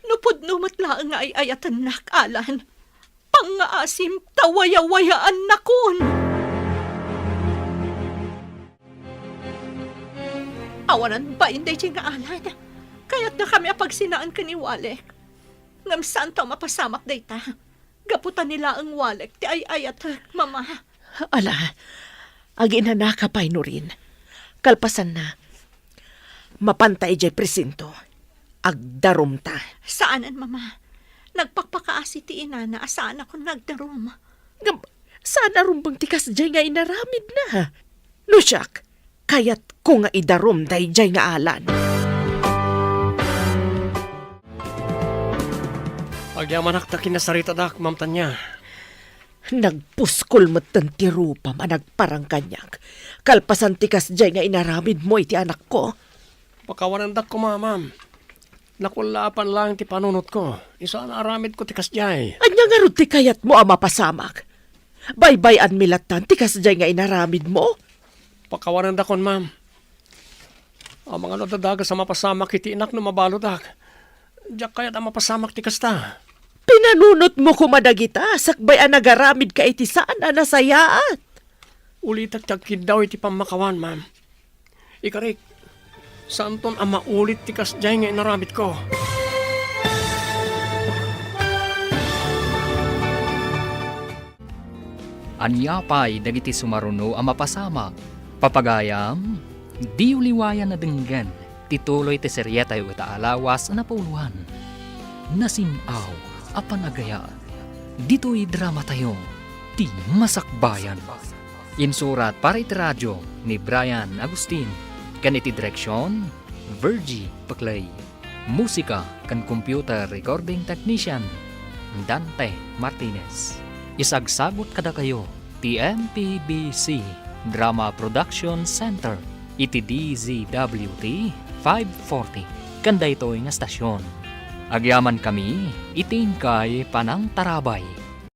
Nupod numatla nga ay ayatan nak, Alan. Pangaasim tawaya-wayaan na kun. Awanan ba inday nga Alan? Kaya't na kami apagsinaan ka ni Walek. Ngam saan taw mapasamak day ta? Gaputan nila ang Walek ti ay ayat, Mama. Ala, aginanaka pa'y no rin. Kalpasan na. Mapantay jay presinto. agdarom ta. Saanan, mama? Nagpakpakaasi ti ina na asaan ako nagdarom. Ngam, saan arumbang tikas jay nga inaramid na? No siyak, kayat ko nga idarom day jay nga alan. Pagyamanak ta kinasarita dak, Ma'am Tanya. Nagpuskol mo ti rupa managparang kanyak. Kalpasan tikas jay nga inaramid mo iti anak ko. Pakawanan dak ko, ma'am. Nakulapan lang ti panunot ko. Isa na aramid ko tikas jay. Anya nga ron ti kayat mo ama pasamak. Baybayan milatan tikas jay nga inaramid mo. Pakawanan dakon, ma'am. Ang mga nadadaga sa mapasamak iti inak no mabalo dak. Diyak kayat ang mapasamak tikas ta. Pinanunot mo kumadagita, sakbay ang nagaramid ka iti saan na nasayaat. Ulitak tagkid daw iti pamakawan, ma'am. Ikarik, saan ton ang maulit tikas jay nga inaramid ko? Anyapay dagiti sumaruno ang mapasamak. Papagayam, di uliwayan na denggan. Tituloy ti seryeta yu alawas na pauluan. Nasimaw a panagayaan. Dito'y drama tayo, ti masakbayan. Insurat para iti radyo ni Brian Agustin. Kaniti direksyon, Virgie Paclay. Musika kan computer recording technician, Dante Martinez. Isagsagot kada kayo, TMPBC Drama Production Center, iti DZWT 540. Kanda ito'y nga stasyon. Agyaman kami, itingkay panang tarabay.